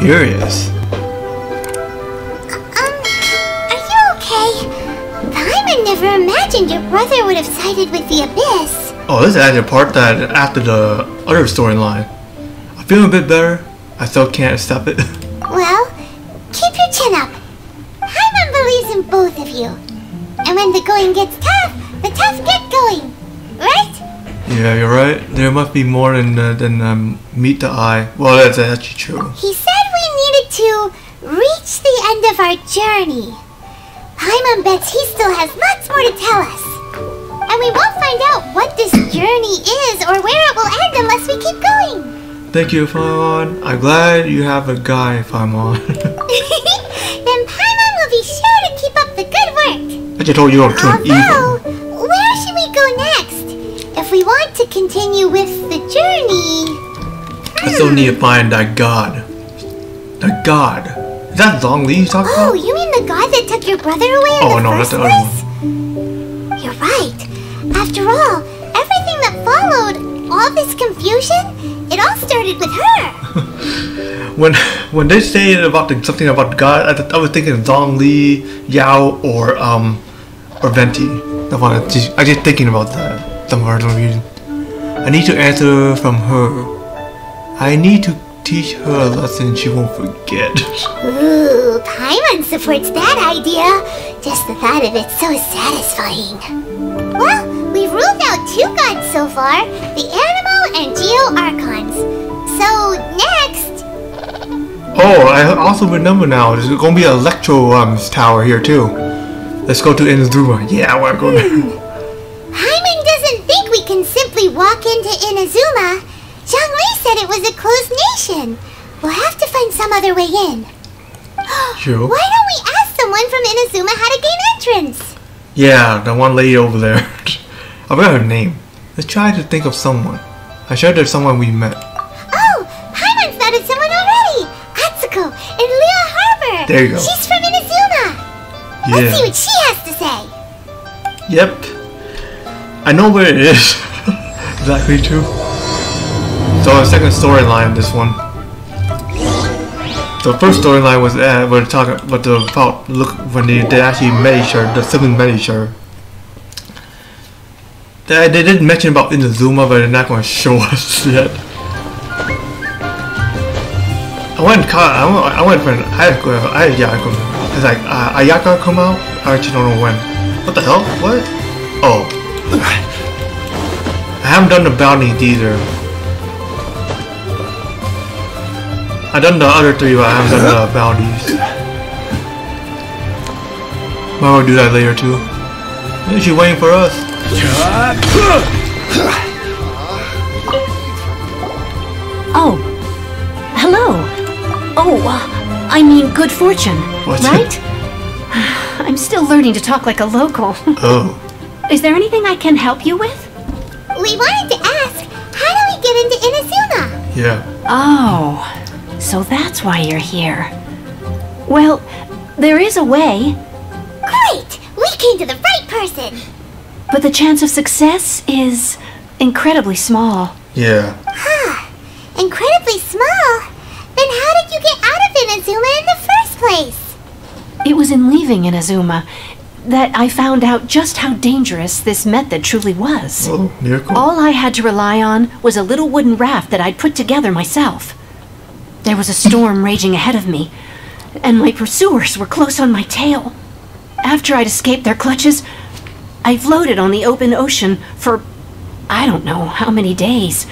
curious. Are you okay? Paimon never imagined your brother would have sided with the Abyss. Oh, this is actually a part that after the other storyline. I feel a bit better. I still can't stop it. Well, keep your chin up. Paimon believes in both of you. And when the going gets tough, the tough get going. Right? Yeah, you're right. There must be more than meet the eye. Well, that's actually true. He said we needed to reach the end of our journey. Paimon bets he still has lots more to tell us. And we won't find out what this journey is or where it will end unless we keep going. Thank you, Paimon. I'm glad you have a guy, Paimon. Then Paimon will be sure to keep up the good work. I just told you I'm too evil. Where should we go next? If we want to continue with the journey... I still need to find that god. That god. Is that Zhongli you talking about? Oh, you mean the god that took your brother away in the first that's the place? other one. You're right. After all, everything that followed, all this confusion, it all started with her. when they say about something about God, I was thinking Zhongli, Yao, or Venti. I just thinking about that. Some reason. I need to answer from her. I need to teach her a lesson she won't forget. Ooh, Paimon supports that idea. Just the thought of it's so satisfying. Well, we've ruled out 2 gods so far, the Animal and Geo Archons. So, next... Oh, I also remember now, there's going to be an Electro tower here too. Let's go to Inazuma. Yeah, we're going there. Paimon doesn't think we can simply walk into Inazuma. Zhongli said it was a closed nation. We'll have to find some other way in. Sure. Why don't we ask someone from Inazuma how to gain entrance? Yeah, the one lady over there. I forgot her name. Let's try to think of someone. I'm sure there's someone we met. Oh, Paimon's thought of someone already. Atsuko in Lea Harbor. There you go. She's from Inazuma. Yeah. Let's see what she has to say. Yep. I know where it is. Exactly true. So the second storyline, this one. The first storyline was we're talking about look when they actually met each other, the siblings met each other. They didn't mention about Inazuma, but they're not going to show us yet. I went for Ayaka. It's like Ayaka come out. I actually don't know when. What the hell? What? Oh. I haven't done the bounties either. I've done the other 3, but I haven't done the bounties. Might want to do that later too. Maybe she's waiting for us. Oh. Hello. Oh, I mean good fortune, right? I'm still learning to talk like a local. Oh. Is there anything I can help you with? We wanted to ask, how do we get into Inazuma? Yeah. Oh, so that's why you're here. Well, there is a way. Great! We came to the right person! But the chance of success is incredibly small. Yeah. Huh. Incredibly small? Then how did you get out of Inazuma in the first place? It was in leaving Inazuma that I found out just how dangerous this method truly was. Oh, miracle. All I had to rely on was a little wooden raft that I'd put together myself. There was a storm raging ahead of me, and my pursuers were close on my tail. After I'd escaped their clutches, I floated on the open ocean for I don't know how many days.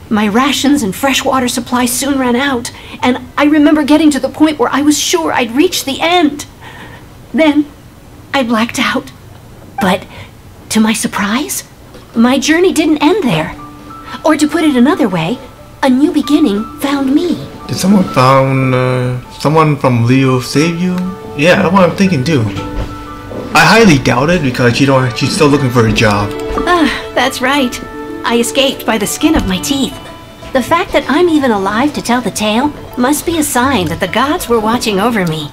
My rations and freshwater supply soon ran out, and I remember getting to the point where I was sure I'd reached the end. Then I blacked out. But to my surprise, my journey didn't end there. Or to put it another way, a new beginning found me. Did someone someone from Leo save you? Yeah, that's what I'm thinking too. I highly doubt it because she's still looking for a job. That's right. I escaped by the skin of my teeth. The fact that I'm even alive to tell the tale must be a sign that the gods were watching over me.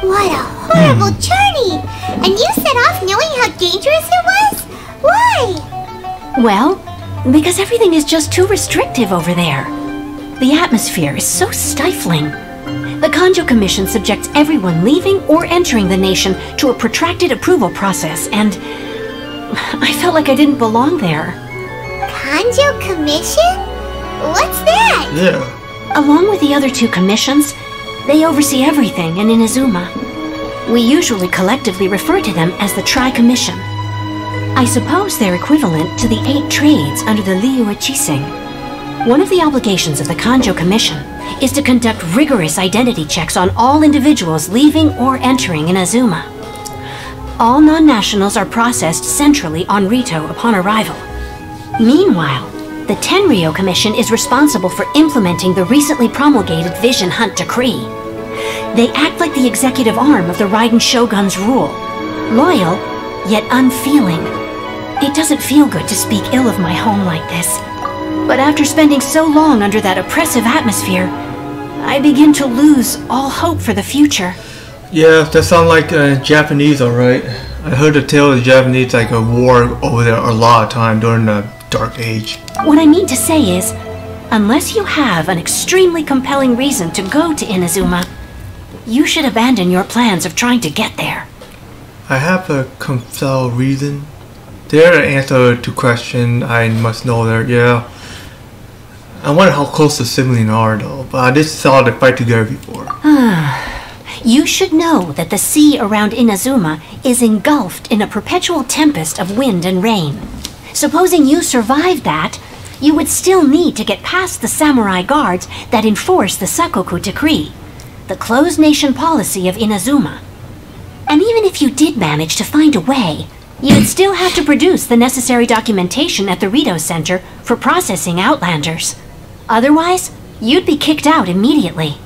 What a horrible journey! And you set off knowing how dangerous it was? Why? Well, because everything is just too restrictive over there. The atmosphere is so stifling. Kanjo Commission subjects everyone leaving or entering the nation to a protracted approval process, and I felt like I didn't belong there. Kanjo Commission? What's that? Yeah. Along with the other 2 commissions, they oversee everything in Inazuma. We usually collectively refer to them as the Tri-Commission. I suppose they're equivalent to the 8 trades under the Liyue Chising. One of the obligations of the Kanjo Commission is to conduct rigorous identity checks on all individuals leaving or entering Inazuma. All non-nationals are processed centrally on Rito upon arrival. Meanwhile, the Tenryo Commission is responsible for implementing the recently promulgated Vision Hunt Decree. They act like the executive arm of the Raiden Shogun's rule. Loyal, yet unfeeling. It doesn't feel good to speak ill of my home like this. But after spending so long under that oppressive atmosphere, I begin to lose all hope for the future. Yeah, that sounds like Japanese, alright. I heard the tale of the Japanese like a war over there a lot of time during the Dark Age. What I mean to say is, unless you have an extremely compelling reason to go to Inazuma, you should abandon your plans of trying to get there. I have a compelling reason. They're the answer to question I must know there, yeah. I wonder how close the siblings are though, but I just saw them fight together before. You should know that the sea around Inazuma is engulfed in a perpetual tempest of wind and rain. Supposing you survived that, you would still need to get past the samurai guards that enforce the Sakoku Decree, the closed nation policy of Inazuma. And even if you did manage to find a way, you'd still have to produce the necessary documentation at the Rito Center for processing Outlanders. Otherwise, you'd be kicked out immediately.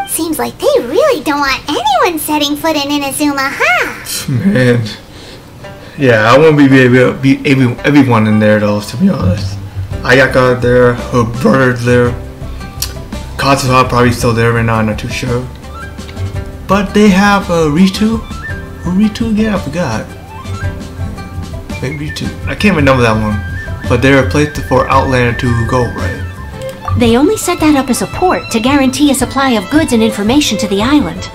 Seems like they really don't want anyone setting foot in Inazuma, huh? Man. Yeah, I won't be able to beat everyone in there though, to be honest. Ayaka there, her brother's there. Kazuha probably still there right now, I'm not too sure. But they have Ritu? Who Ritu? Yeah, I forgot. Wait, Ritu. I can't remember that one. But they're a place for Outlander to go, right? They only set that up as a port to guarantee a supply of goods and information to the island.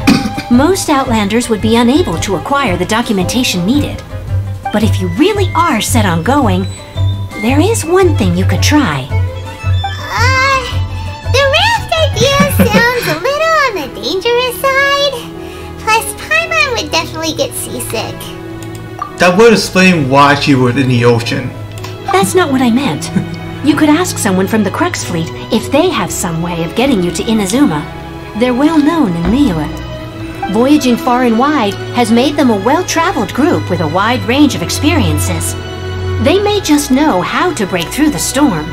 Most Outlanders would be unable to acquire the documentation needed. But if you really are set on going, there is one thing you could try. The raft idea sounds a little on the dangerous side. Plus, Paimon would definitely get seasick. That would explain why she was in the ocean. That's not what I meant. You could ask someone from the Crux Fleet if they have some way of getting you to Inazuma. They're well known in Liyue. Voyaging far and wide has made them a well-traveled group with a wide range of experiences. They may just know how to break through the storm.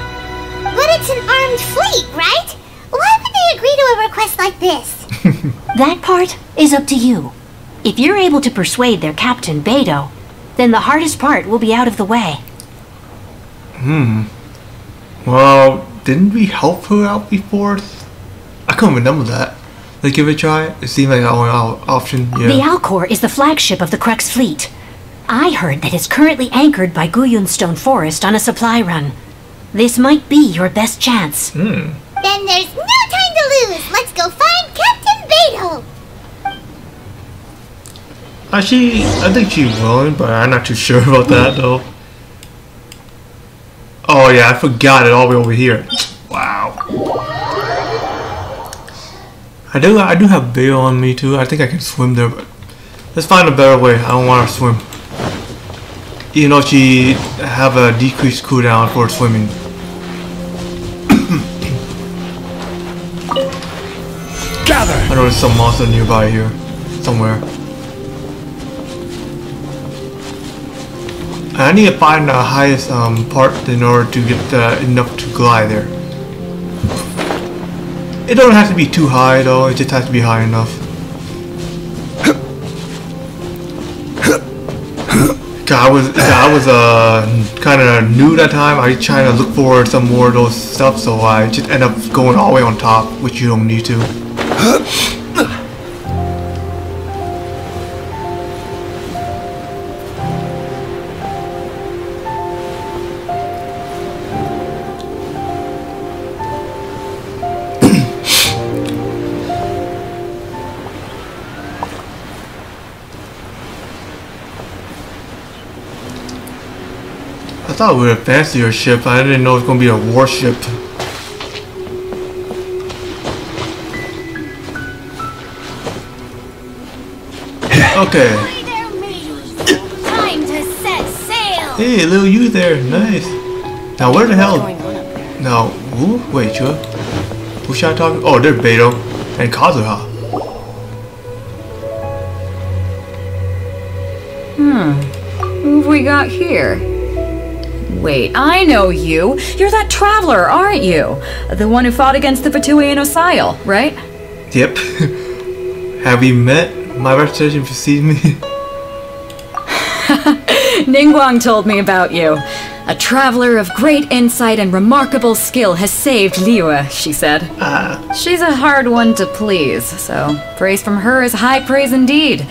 But it's an armed fleet, right? Why would they agree to a request like this? That part is up to you. If you're able to persuade their captain, Beidou, then the hardest part will be out of the way. Well, didn't we help her out before? I can't remember that. Let's give it a try. It seemed like our option, yeah. The Alcor is the flagship of the Crux Fleet. I heard that it's currently anchored by Guyunstone Forest on a supply run. This might be your best chance. Then there's no time to lose. Let's go find Captain Beidou. I think she's willing, but I'm not too sure about that though. Oh yeah, I forgot it all the way over here. Wow. I do have bail on me too. I think I can swim there, but let's find a better way. I don't want to swim. Even though she have a decreased cooldown for swimming. Gather. I know there's some monster nearby here, somewhere. I need to find the highest part in order to get enough to glide there. It don't have to be too high though, it just has to be high enough. I was kind of new that time. I was trying to look for some more of those stuff, so I just end up going all the way on top, which you don't need to. thought it was a fancier ship. I didn't know it was gonna be a warship. Okay. Time to set sail. Hey, little you there. Nice. Now where the hell? Now, who? Wait, who should I talk to? Oh, there's Beto and Kazuha. Who have we got here? Wait, I know you. You're that traveler, aren't you? The one who fought against the Fatui and Osile, right? Yep. Have we met? My reputation precedes me. Ningguang told me about you. A traveler of great insight and remarkable skill has saved Liyue, she said. She's a hard one to please, so praise from her is high praise indeed.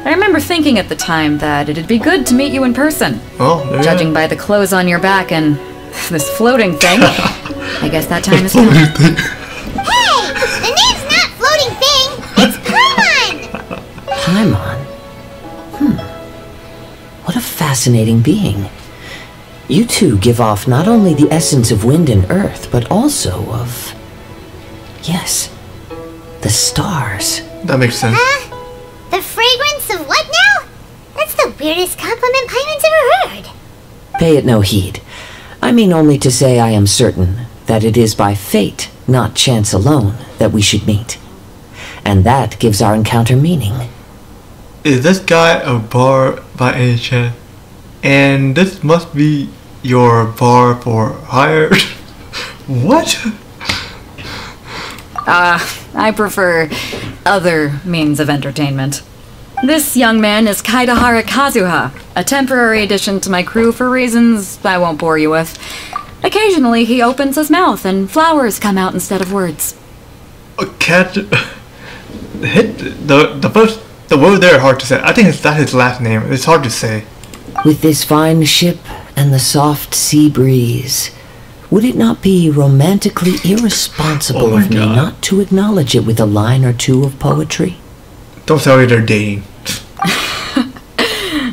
I remember thinking at the time that it'd be good to meet you in person. Oh, there Judging by the clothes on your back and this floating thing, I guess that time has come. Hey! The name's not Floating Thing! It's Paimon! Paimon? What a fascinating being. You two give off not only the essence of wind and earth, but also of... yes, the stars. That makes sense. The fragrance of what now? That's the weirdest compliment Paimon's ever heard. Pay it no heed. I mean only to say I am certain that it is by fate, not chance alone, that we should meet. And that gives our encounter meaning. Is this guy a bar by any chance? And this must be your bar for hire? What? I prefer other means of entertainment. This young man is Kaidahara Kazuha, a temporary addition to my crew for reasons I won't bore you with. Occasionally he opens his mouth and flowers come out instead of words. A cat hit the word there hard to say. I think that's his last name. It's hard to say. With this fine ship and the soft sea breeze, would it not be romantically irresponsible Oh my of me God. not to acknowledge it with a line or two of poetry? Don't tell me they're dating.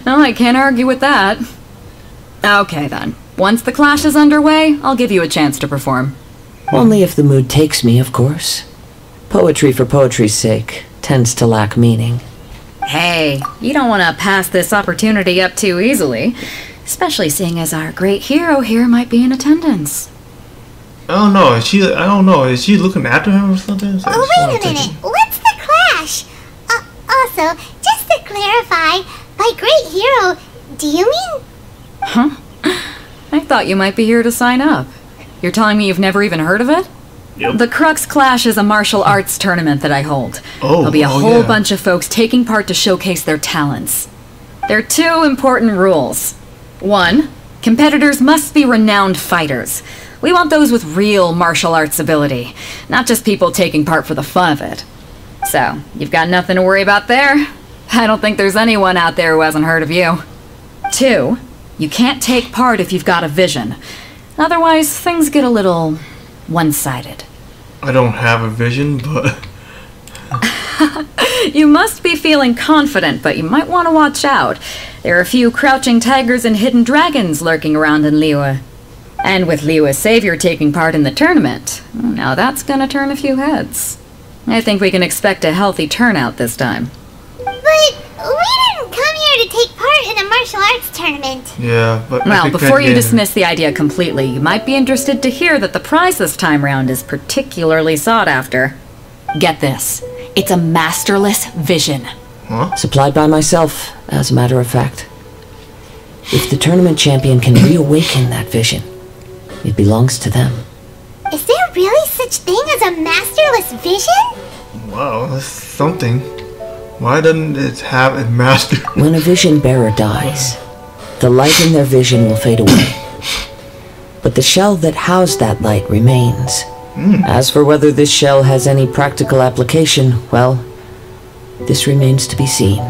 No, I can't argue with that. Okay then. Once the clash is underway, I'll give you a chance to perform. Only if the mood takes me, of course. Poetry for poetry's sake tends to lack meaning. Hey, you don't want to pass this opportunity up too easily, especially seeing as our great hero here might be in attendance. I don't know. Is she looking after him or something? So Oh, wait a minute. What's the clash? Also, just to clarify, by great hero, do you mean... Huh? I thought you might be here to sign up. You're telling me you've never even heard of it? Yep. The Crux Clash is a martial arts tournament that I hold. There'll be a whole yeah. bunch of folks taking part to showcase their talents. There are two important rules. One, competitors must be renowned fighters. We want those with real martial arts ability, not just people taking part for the fun of it. So, you've got nothing to worry about there. I don't think there's anyone out there who hasn't heard of you. Two, you can't take part if you've got a vision. Otherwise, things get a little one-sided. I don't have a vision, but... You must be feeling confident, but you might want to watch out. There are a few crouching tigers and hidden dragons lurking around in Liyue. And with Liyue's savior taking part in the tournament, now that's gonna turn a few heads. I think we can expect a healthy turnout this time. But we didn't come here to take part in a martial arts tournament. Yeah, but... Well, before you dismiss the idea completely, you might be interested to hear that the prize this time round is particularly sought after. Get this. It's a masterless vision. Huh? Supplied by myself, as a matter of fact. If the tournament champion can reawaken that vision, it belongs to them. Is there really such thing as a masterless vision? Wow, that's something. Why doesn't it have a master? When a vision bearer dies, the light in their vision will fade away. But the shell that housed that light remains. As for whether this shell has any practical application, well, this remains to be seen.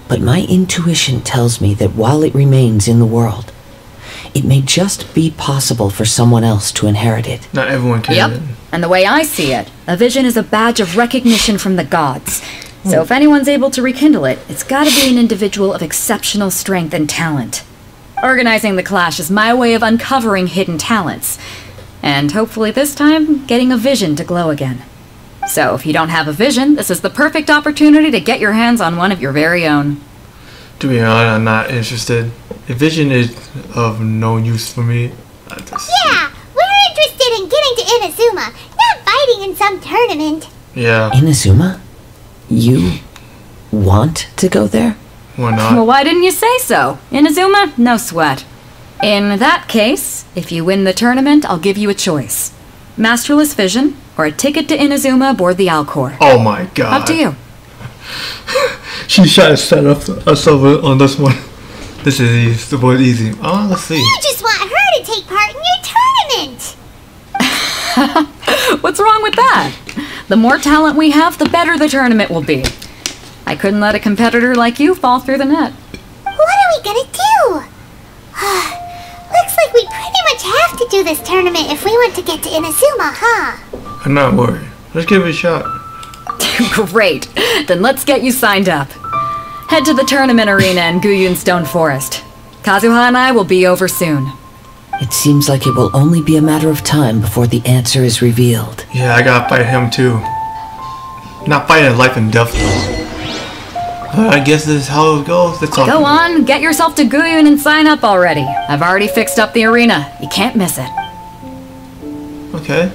But my intuition tells me that while it remains in the world, it may just be possible for someone else to inherit it. Not everyone can. Yep. And the way I see it, a vision is a badge of recognition from the gods. So if anyone's able to rekindle it, it's gotta be an individual of exceptional strength and talent. Organizing the clash is my way of uncovering hidden talents. And hopefully this time, getting a vision to glow again. So if you don't have a vision, this is the perfect opportunity to get your hands on one of your very own. To be honest, I'm not interested. A vision is of no use for me. Yeah, we're interested in getting to Inazuma, not fighting in some tournament. Yeah. Inazuma? You want to go there? Why not? Well, why didn't you say so? Inazuma? No sweat. In that case, if you win the tournament, I'll give you a choice. Masterless Vision, or a ticket to Inazuma aboard the Alcor. Oh my god. Up to you. She's trying to set up herself on this one. This is easy. The boy's easy. Oh, let's see. You just want her to take part in your tournament! What's wrong with that? The more talent we have, the better the tournament will be. I couldn't let a competitor like you fall through the net. What are we gonna do? Looks like we pretty much have to do this tournament if we want to get to Inazuma, huh? I'm not worried. Let's give it a shot. Great. Then let's get you signed up. Head to the tournament arena in Guyun Stone Forest. Kazuha and I will be over soon. It seems like it will only be a matter of time before the answer is revealed. Yeah, I gotta fight him too. Not fighting life and death though. But I guess this is how it goes. Let's Go on, get yourself to Guyun and sign up already. I've already fixed up the arena. You can't miss it. Okay.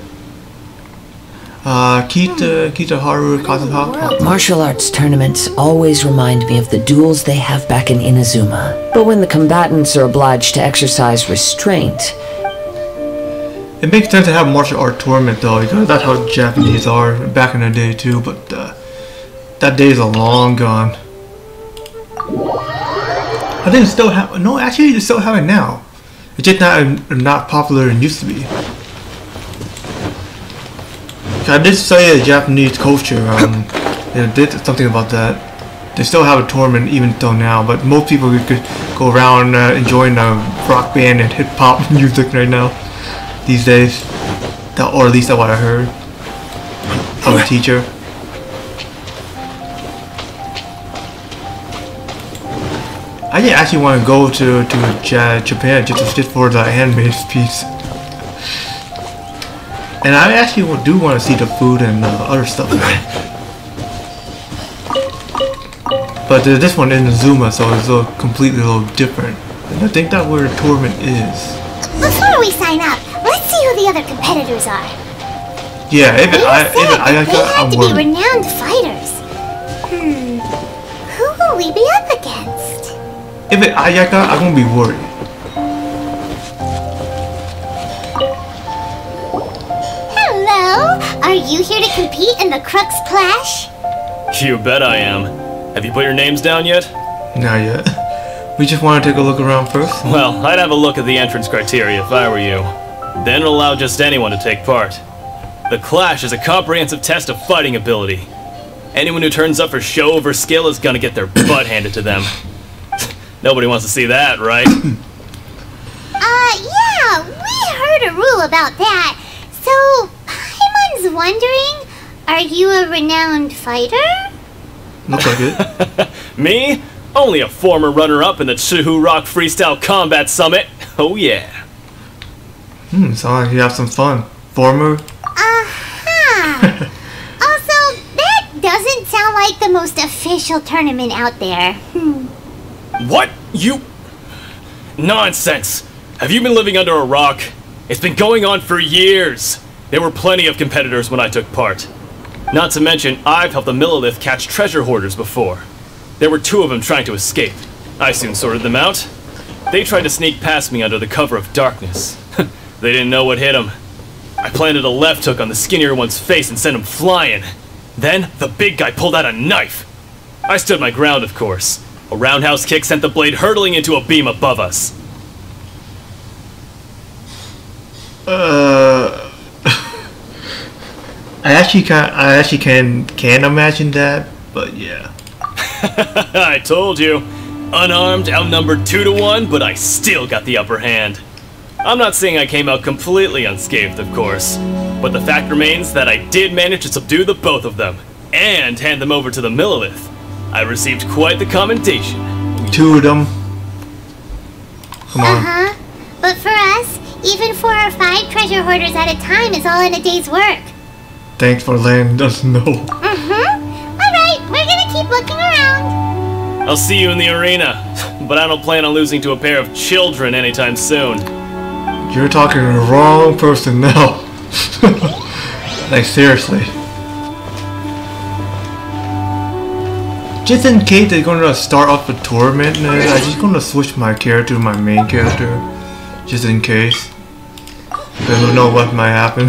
Haru Kazuha. Martial arts tournaments always remind me of the duels they have back in Inazuma. But when the combatants are obliged to exercise restraint... It makes sense to have a martial art tournament though, because that's how Japanese are back in the day too, but that day is long gone. I think it's still have no, actually they still have it now. It's just not popular and used to be. I did say the Japanese culture, they did something about that. They still have a tournament even till now, but most people could go around enjoying rock band and hip hop music right now these days. Or at least that's what I heard from a teacher. I didn't actually want to go to Japan just for the anime piece. And I actually do want to see the food and other stuff. But this one is in Zuma, so it's completely a little different. And I think that's where the tournament is. Before we sign up, let's see who the other competitors are. Yeah, if they I have to be renowned fighters. Who will we be up against? If it's Ayaka, I'm gonna be worried. Hello, are you here to compete in the Crux Clash? You bet I am. Have you put your names down yet? Not yet. We just want to take a look around first. Well, I'd have a look at the entrance criteria if I were you. Then it'll allow just anyone to take part. The Clash is a comprehensive test of fighting ability. Anyone who turns up for show over skill is gonna get their butt handed to them. Nobody wants to see that, right? Yeah, we heard a rule about that. So, Paimon's wondering, are you a renowned fighter? Looks like it. Me? Only a former runner-up in the Chihu Rock Freestyle Combat Summit. Oh yeah. Sounds like you have some fun. Former? Also, that doesn't sound like the most official tournament out there. What? You... Nonsense! Have you been living under a rock? It's been going on for years! There were plenty of competitors when I took part. Not to mention, I've helped the Millilith catch treasure hoarders before. There were 2 of them trying to escape. I soon sorted them out. They tried to sneak past me under the cover of darkness. They didn't know what hit them. I planted a left hook on the skinnier one's face and sent him flying. Then, the big guy pulled out a knife. I stood my ground, of course. A roundhouse kick sent the blade hurtling into a beam above us. I actually can imagine that, but yeah. I told you. Unarmed, outnumbered 2 to 1, but I still got the upper hand. I'm not saying I came out completely unscathed, of course, but the fact remains that I did manage to subdue the both of them, and hand them over to the Millilith. I received quite the commendation. 2 of them. Come on. Uh-huh. But for us, even 4 or 5 treasure hoarders at a time is all in a day's work. Thanks for letting us know. Alright, we're gonna keep looking around. I'll see you in the arena, but I don't plan on losing to a pair of children anytime soon. You're talking to the wrong person now. Like, seriously. Just in case they're gonna start off a tournament, I'm just gonna switch my character to my main character. Just in case. I don't know what might happen.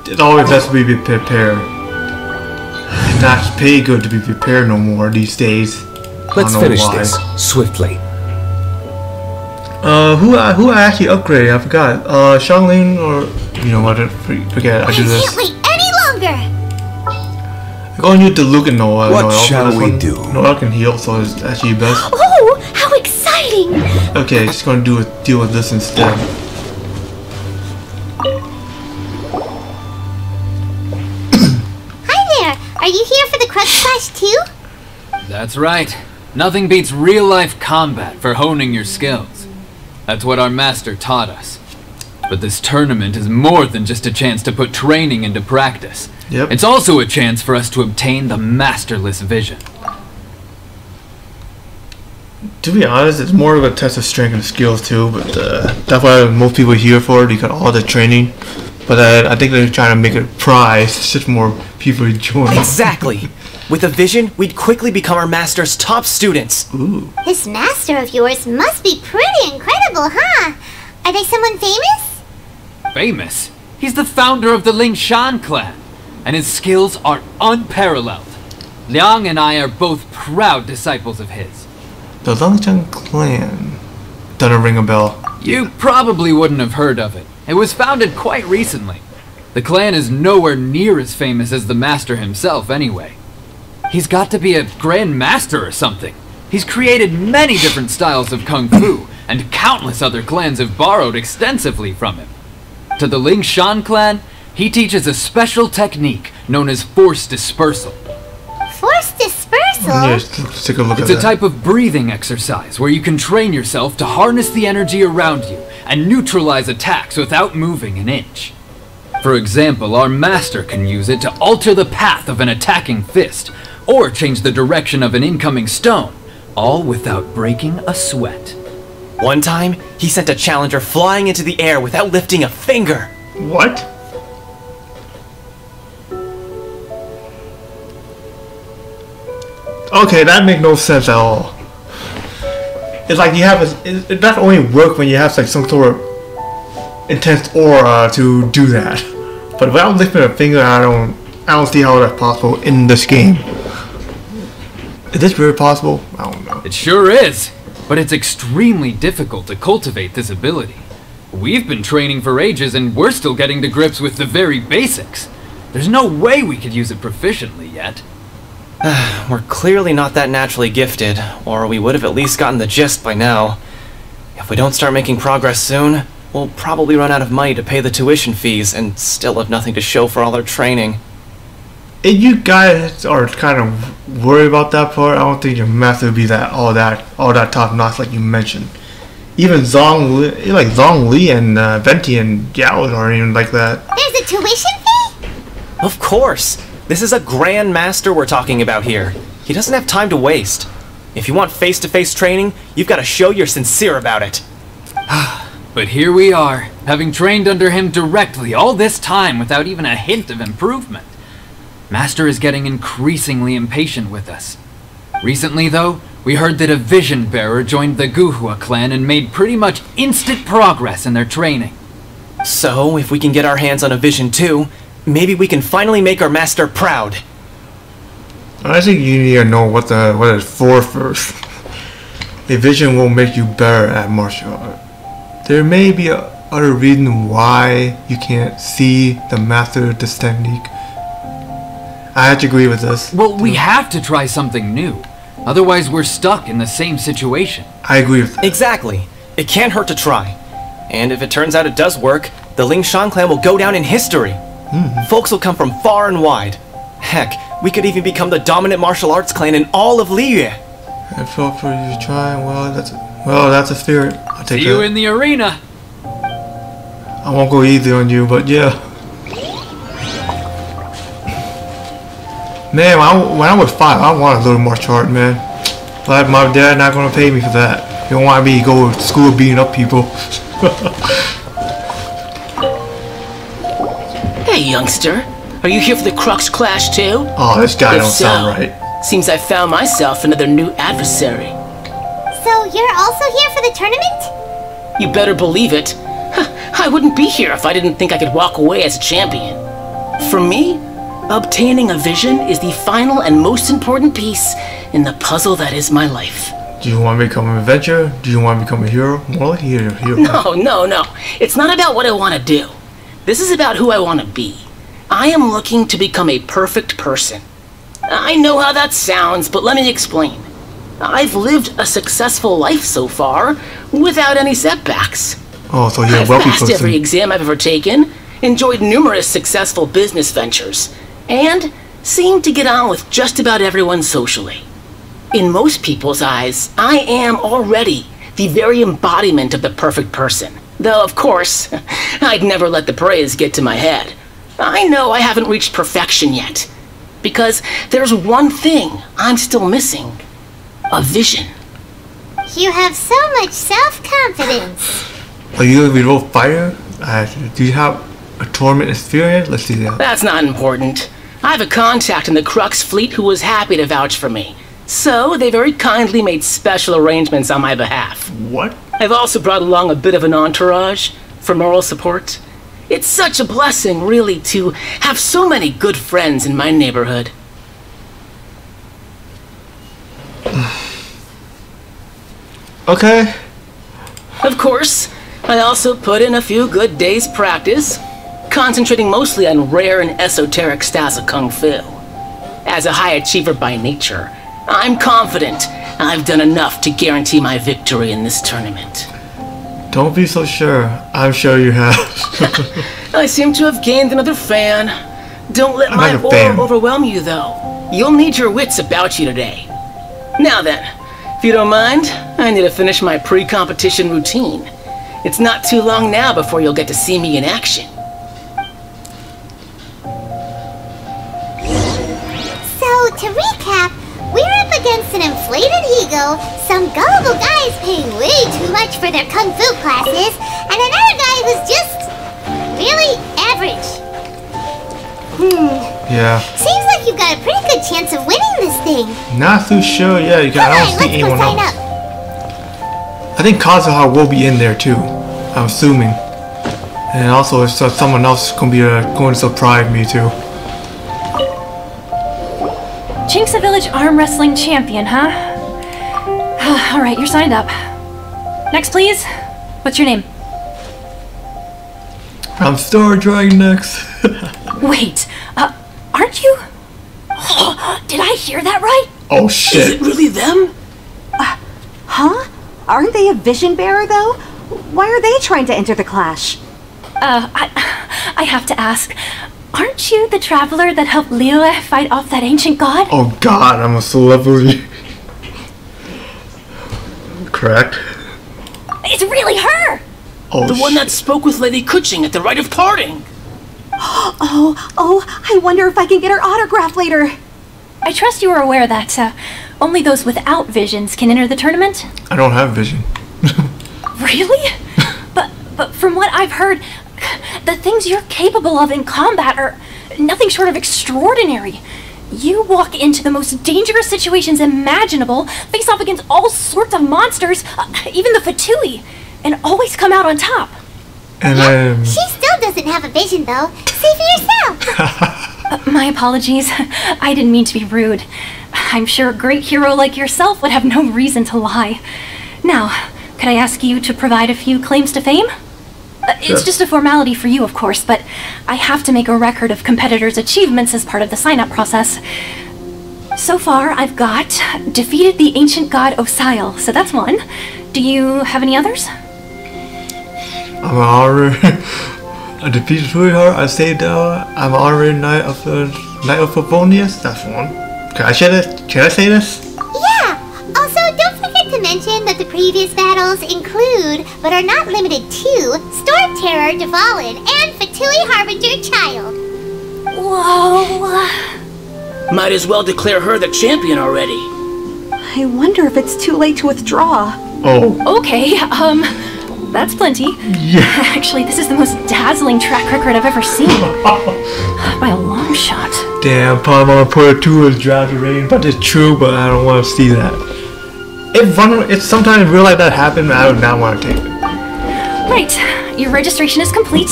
It's always best to be prepared. It's not pay good to be prepared no more these days. Let's finish this swiftly. Who I actually upgraded? I forgot. Xiangling or you know what? Forget. I do this. I can't wait any longer. I'm going to use the Luke and Noah. What shall we do? Noah can heal, so it's actually best. Oh, how exciting! Okay, just going to deal with this instead. Hi there. Are you here for the Crux Clash too? That's right. Nothing beats real-life combat for honing your skills. That's what our master taught us. But this tournament is more than just a chance to put training into practice. Yep. It's also a chance for us to obtain the masterless vision. To be honest, it's more of a test of strength and skills too, but that's what most people are here for. They got all the training. But I think they're trying to make it a prize. It's just more people join. Exactly. With a vision, we'd quickly become our master's top students. Ooh. This master of yours must be pretty incredible, huh? Are they someone famous? Famous? He's the founder of the Lingshan clan, and his skills are unparalleled. Liang and I are both proud disciples of his. The Lingshan clan. Doesn't ring a bell. You probably wouldn't have heard of it. It was founded quite recently. The clan is nowhere near as famous as the master himself anyway. He's got to be a grand master or something. He's created many different styles of kung fu, and countless other clans have borrowed extensively from him. To the Lingshan clan, he teaches a special technique known as force dispersal. Force dispersal? Yes, let's take a look at It's that. a type of breathing exercise where you can train yourself to harness the energy around you and neutralize attacks without moving an inch. For example, our master can use it to alter the path of an attacking fist, or change the direction of an incoming stone, all without breaking a sweat. One time, he sent a challenger flying into the air without lifting a finger. What? Okay, that makes no sense at all. It's like you have it that only work when you have like some sort of intense aura to do that. But without lifting a finger, I don't see how that's possible in this game. Is this really possible? I don't know. It sure is, but it's extremely difficult to cultivate this ability. We've been training for ages and we're still getting to grips with the very basics. There's no way we could use it proficiently yet. We're clearly not that naturally gifted, or we would have at least gotten the gist by now. If we don't start making progress soon, we'll probably run out of money to pay the tuition fees and still have nothing to show for all our training. If you guys are kind of worried about that part, I don't think your master would be all that top notch like you mentioned. Even Zhong Li and Venti and Yao aren't even like that. There's a tuition fee? Of course! This is a grand master we're talking about here. He doesn't have time to waste. If you want face-to-face training, you've got to show you're sincere about it. But here we are, having trained under him directly all this time without even a hint of improvement. Master is getting increasingly impatient with us. Recently, though, we heard that a vision bearer joined the Guhua clan and made pretty much instant progress in their training. So, if we can get our hands on a vision too, maybe we can finally make our master proud. I think you need to know what it's for first. A vision will make you better at martial art. There may be other reason why you can't see the master of this technique. I have to agree with this. Well, we have to try something new. Otherwise, we're stuck in the same situation. I agree with that. Exactly. It can't hurt to try. And if it turns out it does work, the Lingshan clan will go down in history. Folks will come from far and wide. Heck, we could even become the dominant martial arts clan in all of Liyue. I felt for you to try. Well, that's a spirit. I'll take See you in the arena. I won't go easy on you, but yeah. Man, when I was 5, I wanted a little martial art, man. But my dad not gonna pay me for that. He don't want me to go to school beating up people. Hey, youngster. Are you here for the Crux Clash too? Oh, this guy If don't so, sound right. Seems I found myself another new adversary. So you're also here for the tournament? You better believe it. I wouldn't be here if I didn't think I could walk away as a champion. For me, obtaining a vision is the final and most important piece in the puzzle that is my life. Do you want to become an adventurer? Do you want to become a hero? More like a hero. No. It's not about what I want to do. This is about who I want to be. I am looking to become a perfect person. I know how that sounds, but let me explain. I've lived a successful life so far, without any setbacks. Oh, so you're a I've wealthy passed person. every exam I've ever taken, enjoyed numerous successful business ventures, and seemed to get on with just about everyone socially. In most people's eyes, I am already the very embodiment of the perfect person. Though, of course, I'd never let the praise get to my head. I know I haven't reached perfection yet, because there's one thing I'm still missing. A vision. You have so much self-confidence. Are you a real fighter? Do you have a tournament experience? Let's see that. That's not important. I have a contact in the Crux fleet who was happy to vouch for me. So, they very kindly made special arrangements on my behalf. What? I've also brought along a bit of an entourage for moral support. It's such a blessing, really, to have so many good friends in my neighborhood. Okay. Of course, I also put in a few good days' practice, concentrating mostly on rare and esoteric styles of Kung Fu. As a high achiever by nature, I'm confident I've done enough to guarantee my victory in this tournament. Don't be so sure. I'm sure you have. I seem to have gained another fan. Don't let my Another fan. aura overwhelm you, though. You'll need your wits about you today. Now then, if you don't mind, I need to finish my pre-competition routine. It's not too long now before you'll get to see me in action. So, to recap, we're up against an inflated ego, some gullible guys paying way too much for their kung fu classes, and another guy who's just really average. Yeah. Seems like you've got a pretty good chance of winning this thing. Not too sure. Yeah, you got. I Alright, don't see let's go anyone sign else. up. I think Kazuha will be in there too. I'm assuming. And also, if someone else gonna be going to surprise me too. Chinksa Village arm wrestling champion, huh? Alright, you're signed up. Next, please. What's your name? I'm Star Dragon next. Wait, aren't you? Did I hear that right? Oh Is shit. it really them? Huh? Aren't they a vision bearer, though? Why are they trying to enter the clash? I have to ask. Aren't you the traveler that helped Liyue fight off that ancient god? Oh god, I'm a celebrity. Correct. It's really her! Oh The one shit. that spoke with Lady Kuching at the rite of parting. Oh, I wonder if I can get her autograph later. I trust you are aware that only those without visions can enter the tournament? I don't have vision. Really? but from what I've heard, the things you're capable of in combat are nothing short of extraordinary. You walk into the most dangerous situations imaginable, face off against all sorts of monsters, even the Fatui, and always come out on top. And She still doesn't have a vision, though. See for yourself. My apologies. I didn't mean to be rude. I'm sure a great hero like yourself would have no reason to lie. Now, could I ask you to provide a few claims to fame? It's just a formality for you, of course, but I have to make a record of competitors' achievements as part of the sign-up process. So far, I've got defeated the ancient god Osile, so that's one. Do you have any others? I'm an honorary a defeated sweetheart. I saved I'm an honorary knight of Favonius. That's one. Can I say this? Can I say this? Yeah. Also, don't forget to mention that the previous battles include, but are not limited to, Storm Terror, Dvalin, and Fatui Harbinger Child. Whoa. Might as well declare her the champion already. I wonder if it's too late to withdraw. Oh. Okay, that's plenty. Yeah. Actually, this is the most dazzling track record I've ever seen. By a long shot. Damn, Paimon put it to his draft rating, but it's true, but I don't want to see that. If sometimes real life that happened, I would not want to take it. Right, your registration is complete.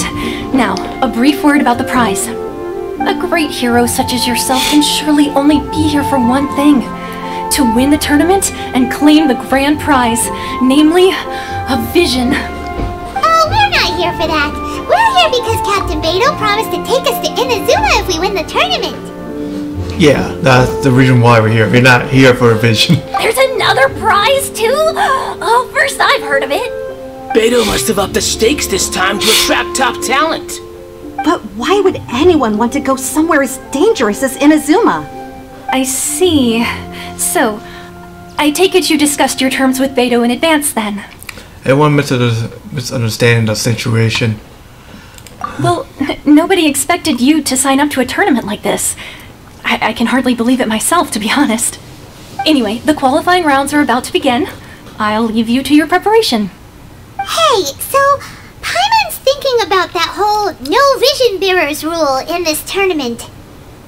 Now, a brief word about the prize. A great hero such as yourself can surely only be here for one thing. To win the tournament and claim the grand prize, namely, a vision. Oh, we're not here for that. We're here because Captain Beto promised to take us to Inazuma if we win the tournament. Yeah, that's the reason why we're here. We're not here for a vision. There's another prize, too? Oh, first I've heard of it. Beto must have upped the stakes this time to attract top talent. But why would anyone want to go somewhere as dangerous as Inazuma? I see. So, I take it you discussed your terms with Beto in advance, then? Everyone misunderstanding the situation. Well, nobody expected you to sign up to a tournament like this. I can hardly believe it myself, to be honest. Anyway, the qualifying rounds are about to begin. I'll leave you to your preparation. Hey, so Paimon's thinking about that whole no vision bearers rule in this tournament.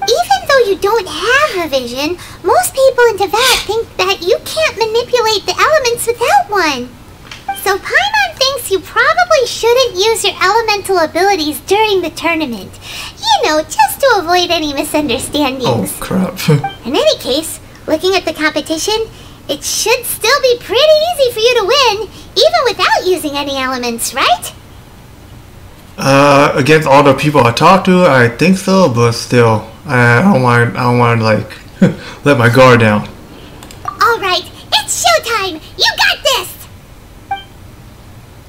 Even though you don't have a vision, most people in Teyvat think that you can't manipulate the elements without one. So Paimon thinks you probably shouldn't use your elemental abilities during the tournament. You know, just to avoid any misunderstandings. Oh, crap. In any case, looking at the competition, it should still be pretty easy for you to win, even without using any elements, right? Against all the people I talked to, I think so, but still, I don't want to, like, let my guard down. Alright, it's showtime! You got this!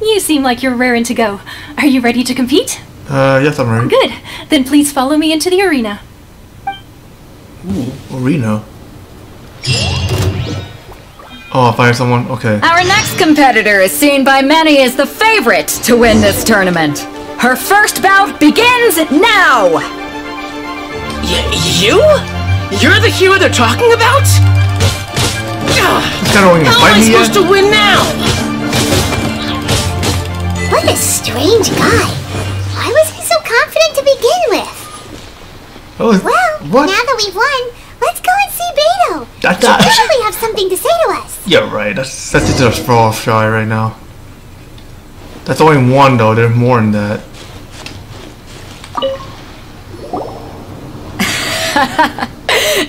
You seem like you're raring to go. Are you ready to compete? Yes, I'm ready. Good. Then please follow me into the arena. Ooh, arena. Oh, I'll find someone? Okay. Our next competitor is seen by many as the favorite to win this tournament. Her first bout begins now! You? You're the hero they're talking about? How am I supposed to win now? What a strange guy. Why was he so confident to begin with? Oh, well, what? now that we've won, let's go and see Beto. That's He probably have something to say to us. Yeah, right. That's just a raw shy right now. That's only one though. There's more than that.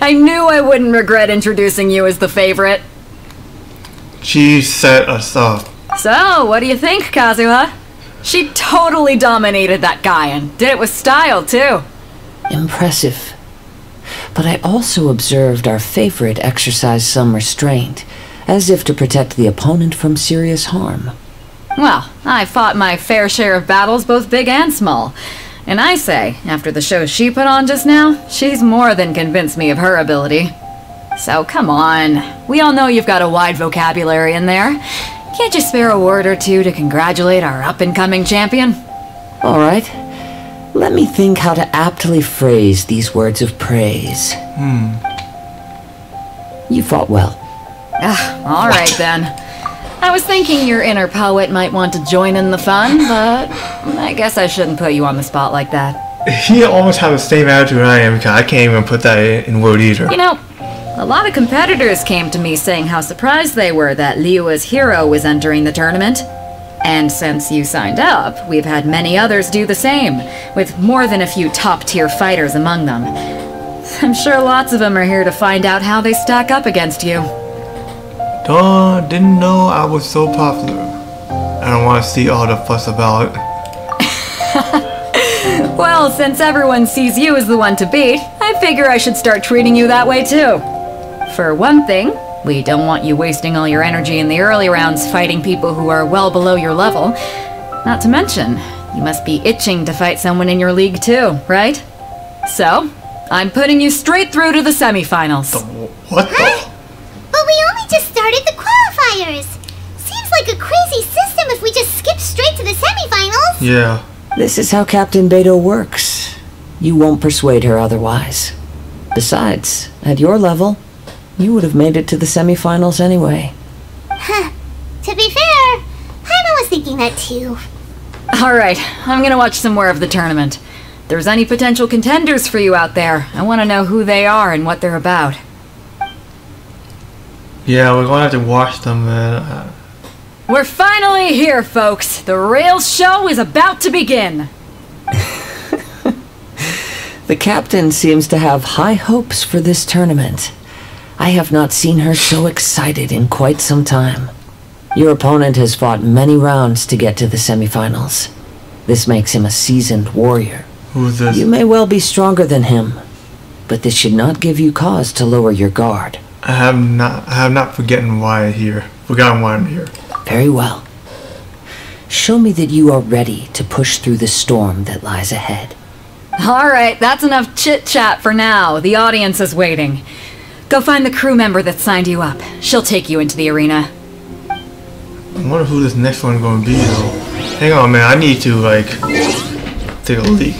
I knew I wouldn't regret introducing you as the favorite. She set us up. So, what do you think, Kazuha? She totally dominated that guy and did it with style, too. Impressive. But I also observed our favorite exercise some restraint, as if to protect the opponent from serious harm. Well, I fought my fair share of battles, both big and small. And I say, after the show she put on just now, she's more than convinced me of her ability. So come on, we all know you've got a wide vocabulary in there. Can't you spare a word or two to congratulate our up-and-coming champion? All right. Let me think how to aptly phrase these words of praise. You fought well. All right then. I was thinking your inner poet might want to join in the fun, but I guess I shouldn't put you on the spot like that. He almost have the same attitude I am because I can't even put that in word either. You know, a lot of competitors came to me saying how surprised they were that Liyue's hero was entering the tournament. And since you signed up, we've had many others do the same, with more than a few top-tier fighters among them. I'm sure lots of them are here to find out how they stack up against you. Didn't know I was so popular. I don't want to see all the fuss about it. Well, since everyone sees you as the one to beat, I figure I should start treating you that way too. For one thing, we don't want you wasting all your energy in the early rounds fighting people who are well below your level. Not to mention, you must be itching to fight someone in your league too, right? So, I'm putting you straight through to the semifinals. What the? But we only just started the qualifiers. Seems semi-finals? Yeah. This is how Captain Beto works. You won't persuade her otherwise. Besides, at your level, you would have made it to the semifinals anyway. Huh. To be fair, Paimon was thinking that too. Alright, I'm gonna watch some more of the tournament. If there's any potential contenders for you out there, I want to know who they are and what they're about. Yeah, we're gonna have to watch them, man. We're finally here, folks! The Rails show is about to begin! The captain seems to have high hopes for this tournament. I have not seen her so excited in quite some time. Your opponent has fought many rounds to get to the semifinals. This makes him a seasoned warrior. Who's this? You may well be stronger than him, but this should not give you cause to lower your guard. I have not forgotten why I'm here. Very well. Show me that you are ready to push through the storm that lies ahead. Alright, that's enough chit-chat for now. The audience is waiting. Go find the crew member that signed you up. She'll take you into the arena. I wonder who this next one gonna be though. Hang on, man. I need to like take a leak.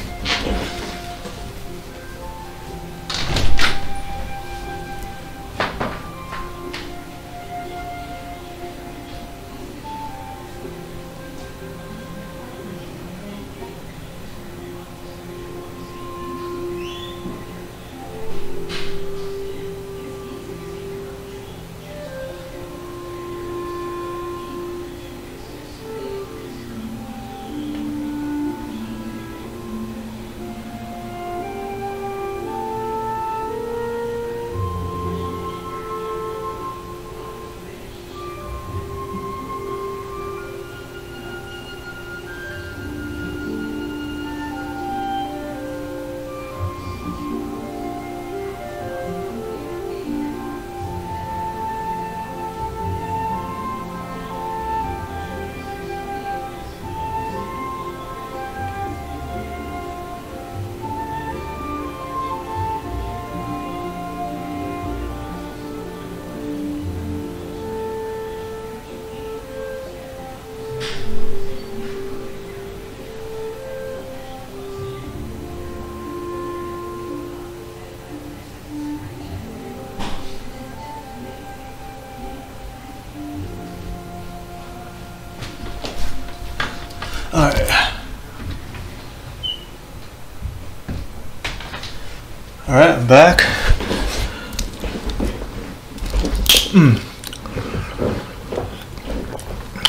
Alright, I'm back.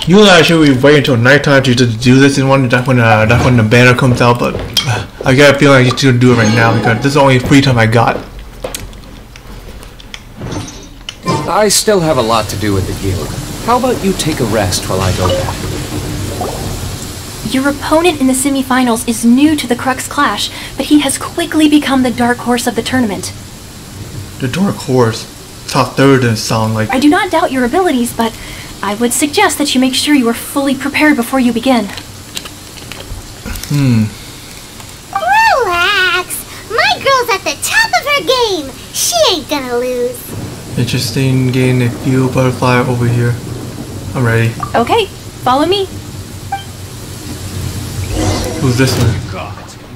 You and I should be waiting until nighttime to do this in one. That's when the banner comes out. But I got a feeling I need to do it right now because this is the only free time I got. I still have a lot to do with the guild. How about you take a rest while I go back? Your opponent in the semifinals is new to the Crux Clash, but he has quickly become the dark horse of the tournament. The dark horse. Top third doesn't sound like. I do not doubt your abilities, but I would suggest that you make sure you are fully prepared before you begin. Relax! My girl's at the top of her game! She ain't gonna lose. Interesting, getting a few butterfly over here. I'm ready. Okay, follow me. Who's this one?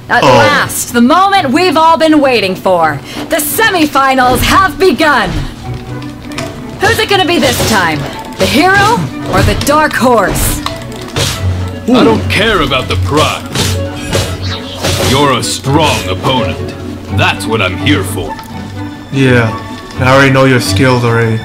At last, the moment we've all been waiting for. The semifinals have begun. Who's it gonna be this time? The hero or the dark horse? I don't care about the prize. You're a strong opponent. That's what I'm here for. Yeah, I already know your skills already.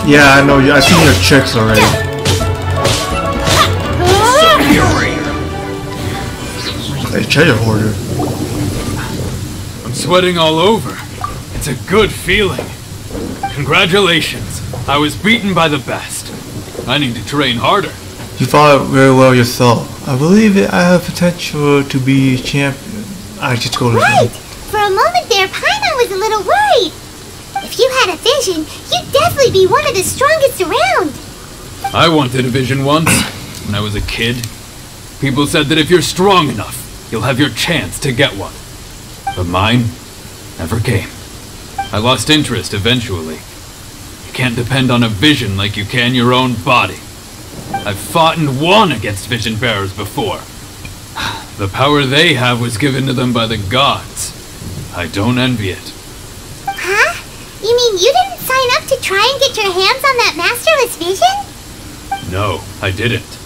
Yeah, I know you. I've seen your tricks already. Hey, treasure hoarder. I'm sweating all over. It's a good feeling. Congratulations. I was beaten by the best. I need to train harder. You fought very well yourself. I believe I have potential to be champion. I just go to Right! For a moment there, Paimon was a little worried. If you had a vision, you'd definitely be one of the strongest around. I wanted a vision once, when I was a kid. People said that if you're strong enough, you'll have your chance to get one. But mine never came. I lost interest eventually. You can't depend on a vision like you can your own body. I've fought and won against vision bearers before. The power they have was given to them by the gods. I don't envy it. Huh? You mean you didn't sign up to try and get your hands on that masterless vision? No, I didn't.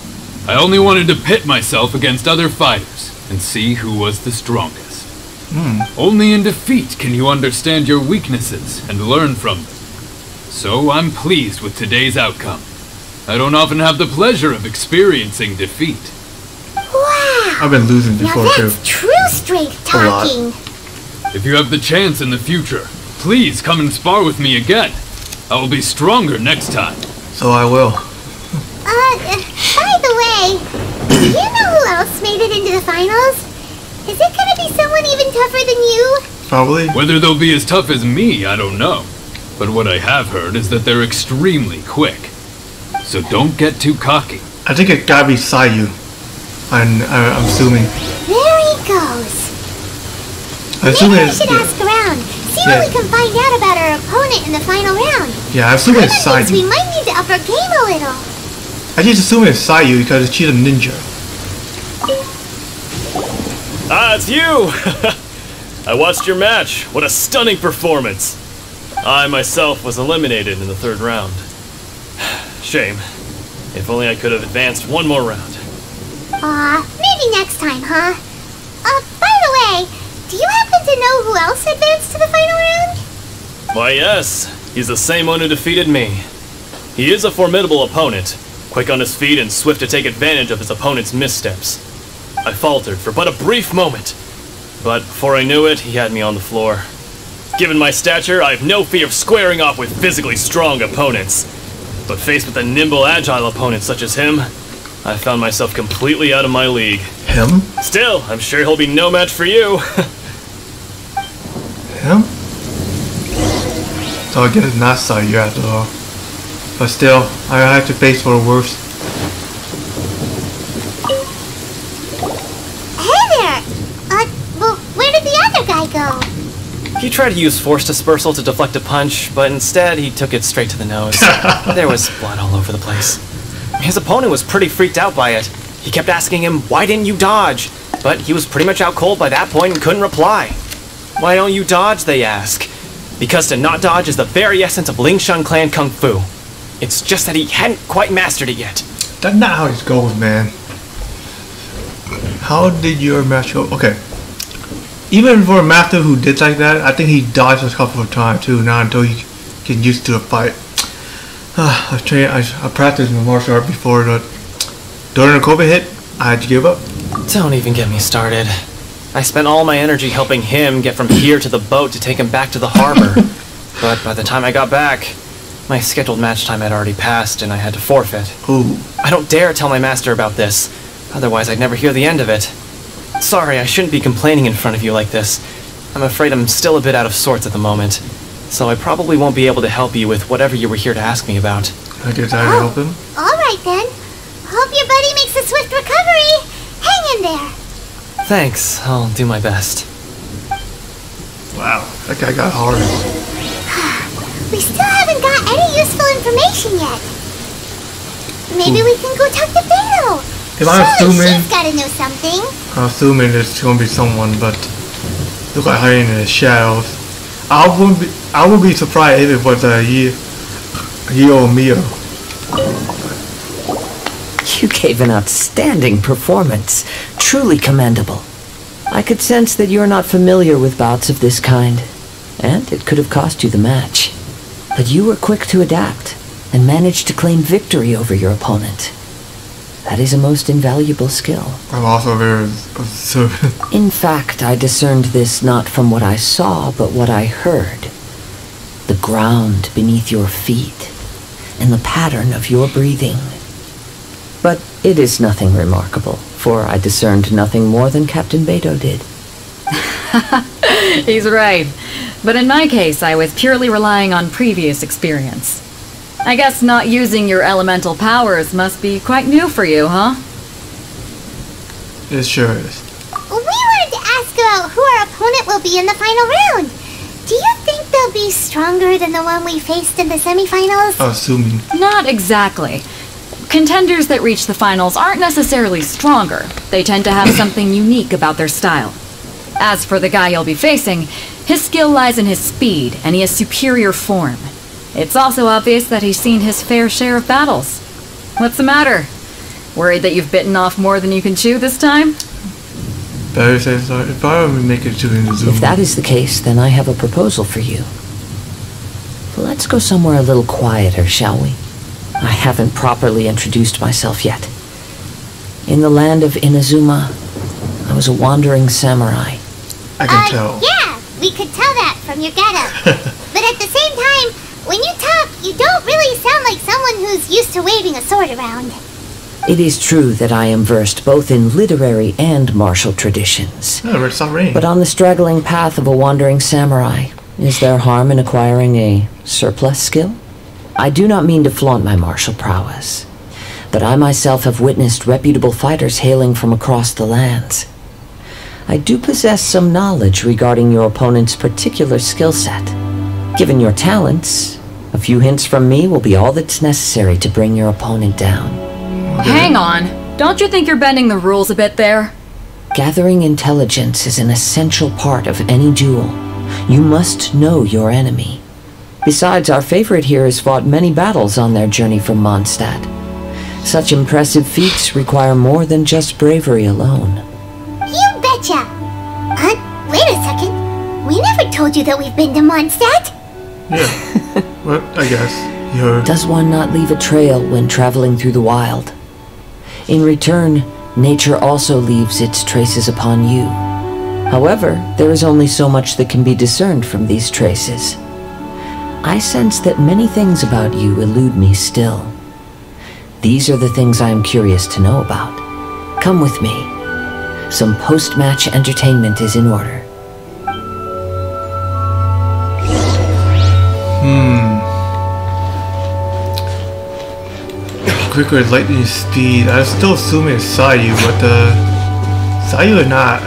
I only wanted to pit myself against other fighters and see who was the strongest. Only in defeat can you understand your weaknesses and learn from them. So I'm pleased with today's outcome. I don't often have the pleasure of experiencing defeat. Wow! I've been losing before now too. that's true strength talking. If you have the chance in the future, please come and spar with me again. I will be stronger next time. So I will. By the way, do you know who else made it into the finals? Is it gonna be someone even tougher than you? Probably. Whether they'll be as tough as me, I don't know. But what I have heard is that they're extremely quick. So don't get too cocky. I think it gotta be Sayu. I'm assuming. There he goes. Assuming Maybe we should ask around. See what we can find out about our opponent in the final round. Yeah, I'm assuming it's Kinda thinks we Sayu. might need to up our game a little. I just assume it's Sayu because she's a ninja. Ah, it's you! I watched your match. What a stunning performance. I myself was eliminated in the third round. Shame. If only I could have advanced one more round. Maybe next time, huh? By the way, do you happen to know who else advanced to the final round? Why, yes. He's the same one who defeated me. He is a formidable opponent, quick on his feet and swift to take advantage of his opponent's missteps. I faltered for but a brief moment, but before I knew it, he had me on the floor. Given my stature, I have no fear of squaring off with physically strong opponents. But faced with a nimble, agile opponent such as him, I found myself completely out of my league. Him? Still, I'm sure he'll be no match for you. Him? So I guess it's not Sayu after all. But still, I have to face for the worst. Hey there! Well, where did the other guy go? He tried to use force dispersal to deflect a punch, but instead he took it straight to the nose. There was blood all over the place. His opponent was pretty freaked out by it. He kept asking him, "Why didn't you dodge?" But he was pretty much out cold by that point and couldn't reply. "Why don't you dodge?" they ask. Because to not dodge is the very essence of Lingshun clan kung fu. It's just that he hadn't quite mastered it yet. That's not how it goes, man. How did your match go? Okay. Even for a master who did like that, I think he dodged a couple of times too, not until he get used to a fight. I practiced in the martial art before, but during the COVID hit, I had to give up. Don't even get me started. I spent all my energy helping him get from here to the boat to take him back to the harbor. But by the time I got back, my scheduled match time had already passed and I had to forfeit. Ooh. I don't dare tell my master about this, otherwise I'd never hear the end of it. Sorry, I shouldn't be complaining in front of you like this. I'm afraid I'm still a bit out of sorts at the moment, so I probably won't be able to help you with whatever you were here to ask me about. I guess I help him. Alright then. Hope your buddy makes a swift recovery. Hang in there. Thanks, I'll do my best. Wow, that guy got hard. We still haven't got any useful information yet. Maybe we can go talk to Beto. If I'm assuming, she's gotta know something. I'm assuming there's gonna be someone, but look like hiding in the shadows. I wouldn't be surprised if it was Yo Mio. You gave an outstanding performance. Truly commendable. I could sense that you're not familiar with bouts of this kind, and it could have cost you the match. But you were quick to adapt, and managed to claim victory over your opponent. That is a most invaluable skill. I'm also very observant. In fact, I discerned this not from what I saw, but what I heard. The ground beneath your feet, and the pattern of your breathing. But it is nothing remarkable, for I discerned nothing more than Captain Beto did. He's right. But in my case, I was purely relying on previous experience. I guess not using your elemental powers must be quite new for you, huh? It sure is. We wanted to ask about who our opponent will be in the final round. Do you think they'll be stronger than the one we faced in the semifinals? Assuming. Not exactly. Contenders that reach the finals aren't necessarily stronger. They tend to have something unique about their style. As for the guy you'll be facing, his skill lies in his speed, and he has superior form. It's also obvious that he's seen his fair share of battles. What's the matter? Worried that you've bitten off more than you can chew this time? Better say sorry. If I ever make it to Inazuma. If that is the case, then I have a proposal for you. Let's go somewhere a little quieter, shall we? I haven't properly introduced myself yet. In the land of Inazuma, I was a wandering samurai. I can tell. Yeah, we could tell that from your getup. But at the same time, when you talk, you don't really sound like someone who's used to waving a sword around. It is true that I am versed both in literary and martial traditions. Oh, it's not raining. But on the straggling path of a wandering samurai, is there harm in acquiring a surplus skill? I do not mean to flaunt my martial prowess, but I myself have witnessed reputable fighters hailing from across the lands. I do possess some knowledge regarding your opponent's particular skill set. Given your talents, a few hints from me will be all that's necessary to bring your opponent down. Hang on. Don't you think you're bending the rules a bit there? Gathering intelligence is an essential part of any duel. You must know your enemy. Besides, our favorite here has fought many battles on their journey from Mondstadt. Such impressive feats require more than just bravery alone. You betcha! Wait a second. We never told you that we've been to Mondstadt. Yeah. Well, I guess. Does one not leave a trail when traveling through the wild? In return, nature also leaves its traces upon you. However, there is only so much that can be discerned from these traces. I sense that many things about you elude me still. These are the things I am curious to know about. Come with me. Some post-match entertainment is in order. Quicker lightning speed. I was still assuming it's Sayu, but Sayu is not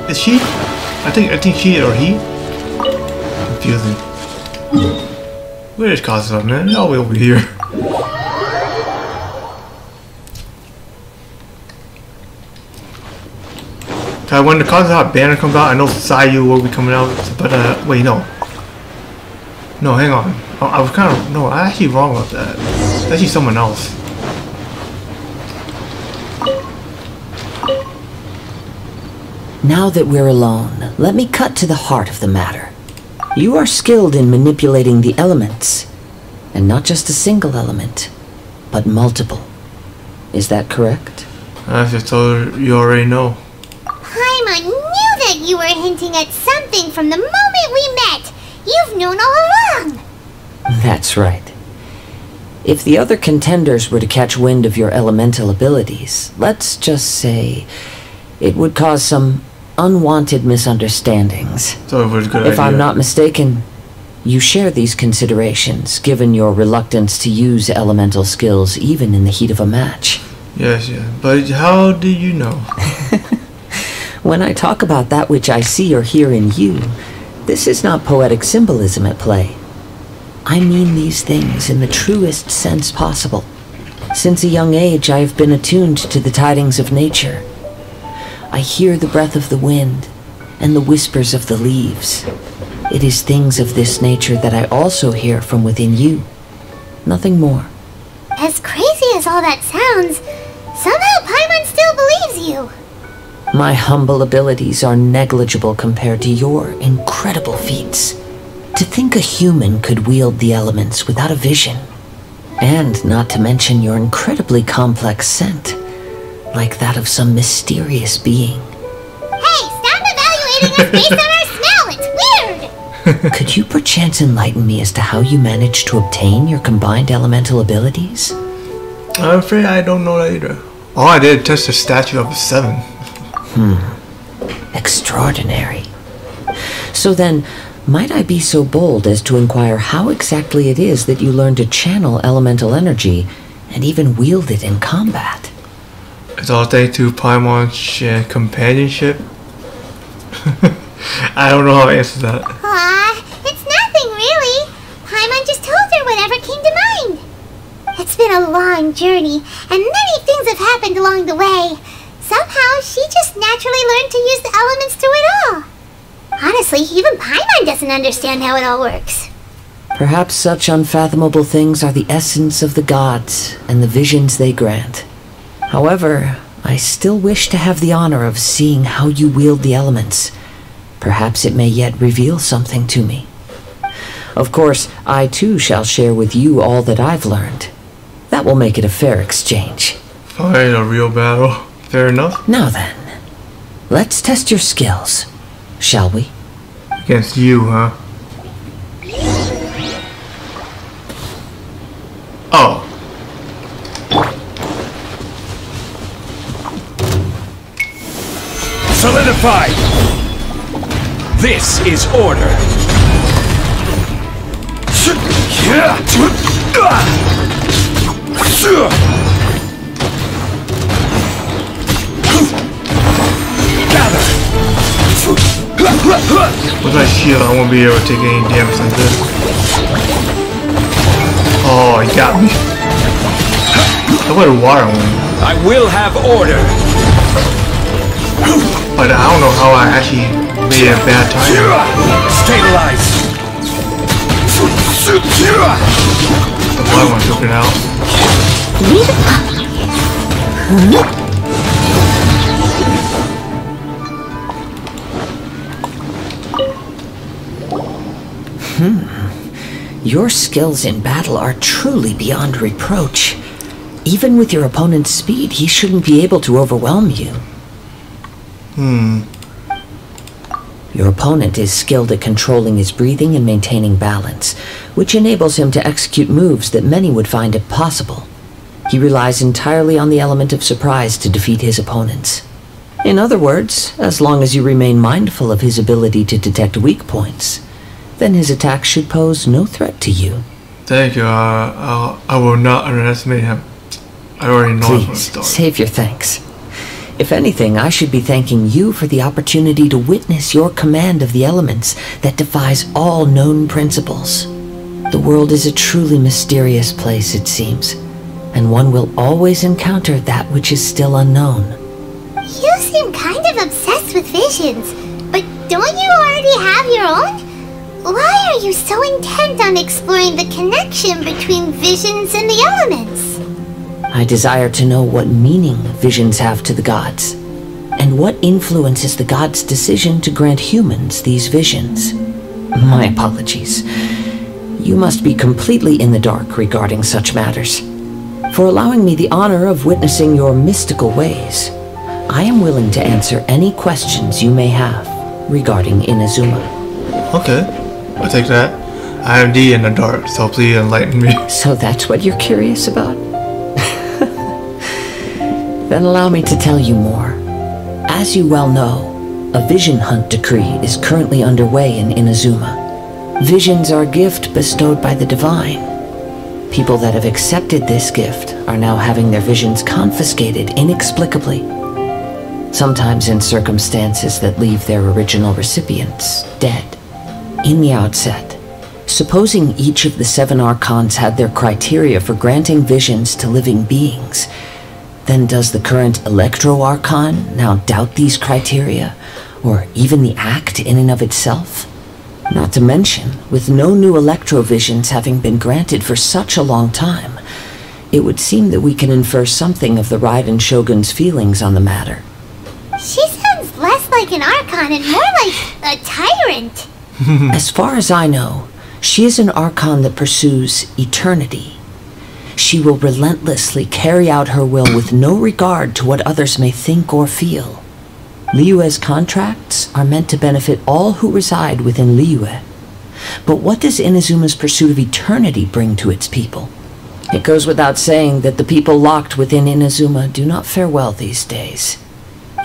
is she? I think she or he. Confusing. Where is Kazuha, man? All the way over here. When the Kazuha banner comes out, I know Sayu will be coming out, but wait, no. No, hang on. I was kind of, no, I'm actually wrong about that. It's actually someone else. Now that we're alone, let me cut to the heart of the matter. You are skilled in manipulating the elements, and not just a single element, but multiple. Is that correct? I just told her you already know. Paimon knew that you were hinting at something from the moment we met. You've known all along. That's right. If the other contenders were to catch wind of your elemental abilities, let's just say it would cause some unwanted misunderstandings. So it was a good If idea. I'm not mistaken, you share these considerations, given your reluctance to use elemental skills even in the heat of a match. Yes, yeah. But how do you know? When I talk about that which I see or hear in you, this is not poetic symbolism at play. I mean these things in the truest sense possible. Since a young age, I have been attuned to the tidings of nature. I hear the breath of the wind and the whispers of the leaves. It is things of this nature that I also hear from within you. Nothing more. As crazy as all that sounds, somehow Paimon still believes you. My humble abilities are negligible compared to your incredible feats. To think a human could wield the elements without a vision. And not to mention your incredibly complex scent, like that of some mysterious being. Hey, stop evaluating us based on our smell! It's weird! Could you perchance enlighten me as to how you managed to obtain your combined elemental abilities? I'm afraid I don't know that either. All I did touch the statue of a 7. Extraordinary. So then, might I be so bold as to inquire how exactly it is that you learned to channel elemental energy and even wield it in combat? It's all thanks to Paimon's companionship. I don't know how to answer that. Aw, it's nothing really. Paimon just told her whatever came to mind. It's been a long journey, and many things have happened along the way. Somehow, she just naturally learned to use the elements through it all. Honestly, even Paimon doesn't understand how it all works. Perhaps such unfathomable things are the essence of the gods and the visions they grant. However, I still wish to have the honor of seeing how you wield the elements. Perhaps it may yet reveal something to me. Of course, I too shall share with you all that I've learned. That will make it a fair exchange. Fight a real battle. Fair enough. Now then, let's test your skills, shall we? Against you, huh? Oh. Solidified! This is order! Gather! With my shield, I won't be able to take any damage like this. Oh, he got me. I went water one. I will have order! But I don't know how I actually made a bad time. Stabilize! The water one took it out. Your skills in battle are truly beyond reproach. Even with your opponent's speed, he shouldn't be able to overwhelm you. Your opponent is skilled at controlling his breathing and maintaining balance, which enables him to execute moves that many would find impossible. He relies entirely on the element of surprise to defeat his opponents. In other words, as long as you remain mindful of his ability to detect weak points, then his attack should pose no threat to you. Thank you. I will not underestimate him. I already know I'm going to start. Save your thanks. If anything, I should be thanking you for the opportunity to witness your command of the elements that defies all known principles. The world is a truly mysterious place, it seems, and one will always encounter that which is still unknown. You seem kind of obsessed with visions, but don't you already have your own? Why are you so intent on exploring the connection between visions and the elements? I desire to know what meaning visions have to the gods, and what influences the gods' decision to grant humans these visions. My apologies. You must be completely in the dark regarding such matters. For allowing me the honor of witnessing your mystical ways, I am willing to answer any questions you may have regarding Inazuma. Okay, I'll take that. I am D in the dark, so please enlighten me. So that's what you're curious about? Then allow me to tell you more. As you well know, a vision hunt decree is currently underway in Inazuma. Visions are a gift bestowed by the divine. People that have accepted this gift are now having their visions confiscated inexplicably. Sometimes in circumstances that leave their original recipients dead. In the outset, supposing each of the 7 archons had their criteria for granting visions to living beings, then does the current Electro Archon now doubt these criteria, or even the act in and of itself? Not to mention, with no new Electro-visions having been granted for such a long time, it would seem that we can infer something of the Raiden Shogun's feelings on the matter. She sounds less like an Archon and more like a tyrant. As far as I know, she is an Archon that pursues eternity. She will relentlessly carry out her will with no regard to what others may think or feel. Liyue's contracts are meant to benefit all who reside within Liyue. But what does Inazuma's pursuit of eternity bring to its people? It goes without saying that the people locked within Inazuma do not fare well these days.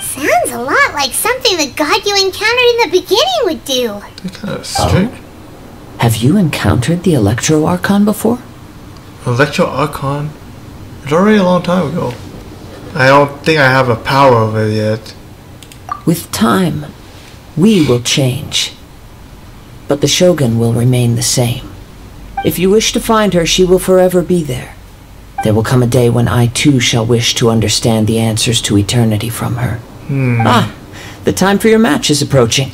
Sounds a lot like something the god you encountered in the beginning would do. Kind of strict. Have you encountered the Electro Archon before? Electro Archon? It's already a long time ago. I don't think I have a power over it yet. With time, we will change. But the Shogun will remain the same. If you wish to find her, she will forever be there. There will come a day when I too shall wish to understand the answers to eternity from her. Ah, the time for your match is approaching.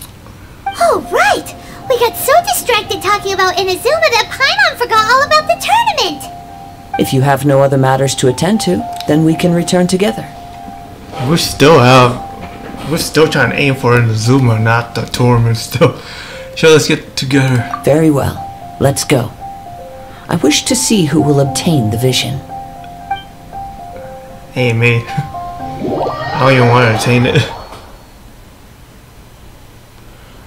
Oh, right! We got so distracted talking about Inazuma that Paimon forgot all about the tournament! If you have no other matters to attend to, then we can return together. We're still trying to aim for Inazuma, not the tournament still. So let's get together. Very well. Let's go. I wish to see who will obtain the vision. Hey, me. I don't even want to attain it.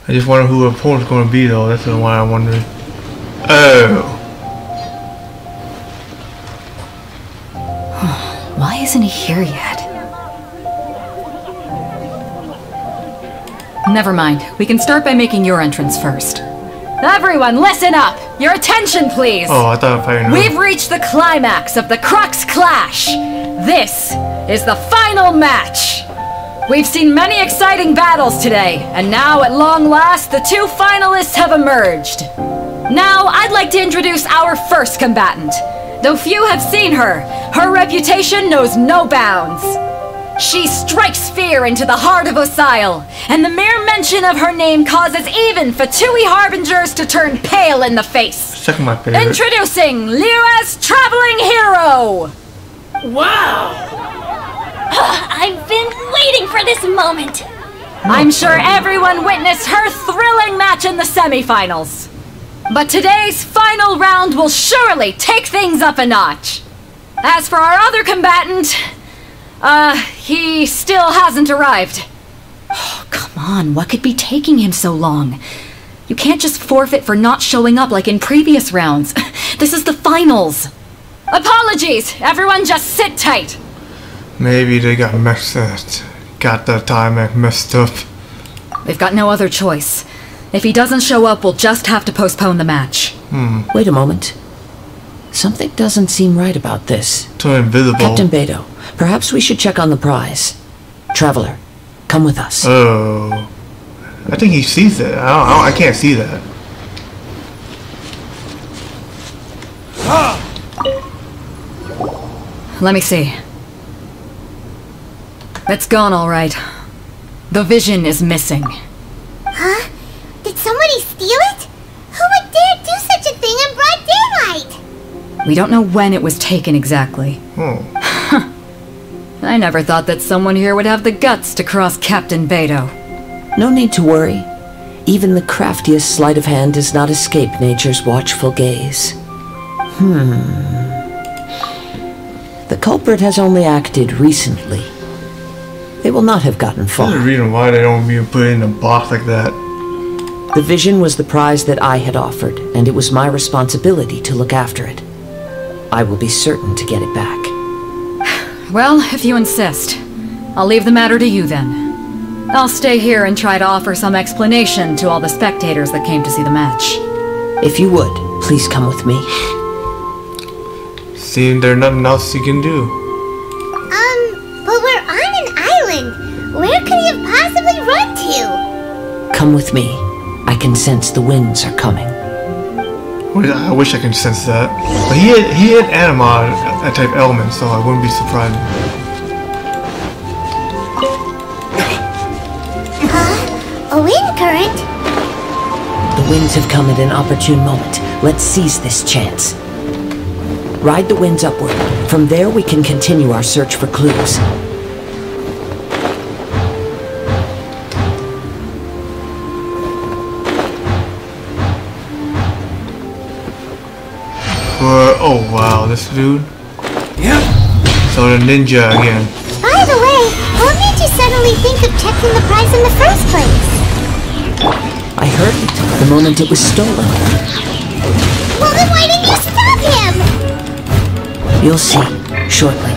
I just wonder who the opponent's going to be, though. That's why I'm wondering. Oh. Why isn't he here yet? Never mind. We can start by making your entrance first. Everyone, listen up! Your attention, please! Oh, I thought I knew. We've reached the climax of the Crux Clash! This is the final match! We've seen many exciting battles today, and now at long last, the two finalists have emerged. Now, I'd like to introduce our first combatant. Though few have seen her, her reputation knows no bounds. She strikes fear into the heart of Osile, and the mere mention of her name causes even Fatui Harbingers to turn pale in the face. Second my favorite. Introducing Liyue's Traveling Hero! Wow! I've been waiting for this moment! I'm sure everyone witnessed her thrilling match in the semifinals. But today's final round will surely take things up a notch. As for our other combatant, he still hasn't arrived. Oh, come on, what could be taking him so long? You can't just forfeit for not showing up like in previous rounds. This is the finals. Apologies, everyone just sit tight. Maybe they got the timing messed up. We've got no other choice. If he doesn't show up, we'll just have to postpone the match. Wait a moment. Something doesn't seem right about this. Too invisible. Captain Beidou, perhaps we should check on the prize. Traveler, come with us. Oh. I think he sees it. I can't see that. Let me see. It's gone all right. The vision is missing. Huh? Did somebody steal it? Who would dare do such a thing in broad daylight? We don't know when it was taken exactly. I never thought that someone here would have the guts to cross Captain Beidou. No need to worry. Even the craftiest sleight of hand does not escape nature's watchful gaze. The culprit has only acted recently. They will not have gotten far. There's a reason why they don't even put it in a box like that. The vision was the prize that I had offered, and it was my responsibility to look after it. I will be certain to get it back. Well, if you insist. I'll leave the matter to you then. I'll stay here and try to offer some explanation to all the spectators that came to see the match. If you would, please come with me. Seeing there's nothing else you can do. But we're on an island. Where could he have possibly run to? Come with me. I can sense the winds are coming. I wish I could sense that. But he had anima, that type element, so I wouldn't be surprised. A wind current? The winds have come at an opportune moment. Let's seize this chance. Ride the winds upward. From there we can continue our search for clues. Oh wow, this dude. Yeah. So the ninja again. By the way, what made you suddenly think of checking the prize in the first place? I heard it the moment it was stolen. Well then why didn't you stop him? You'll see, shortly.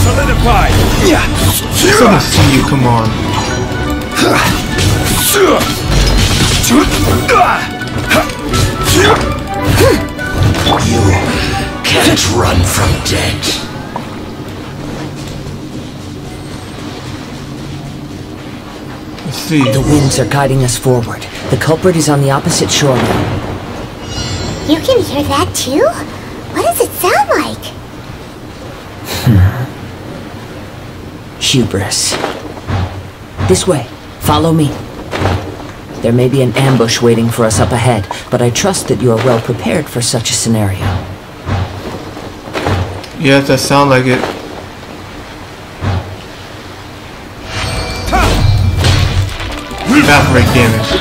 Solidify! Yeah. Just want to see you, come on. You can't run from death. Let's see. The winds are guiding us forward. The culprit is on the opposite shore now. You can hear that too? What does it sound like? Hubris. This way. Follow me. There may be an ambush waiting for us up ahead, but I trust that you are well prepared for such a scenario. Yeah, that sound like it. Evaporate damage.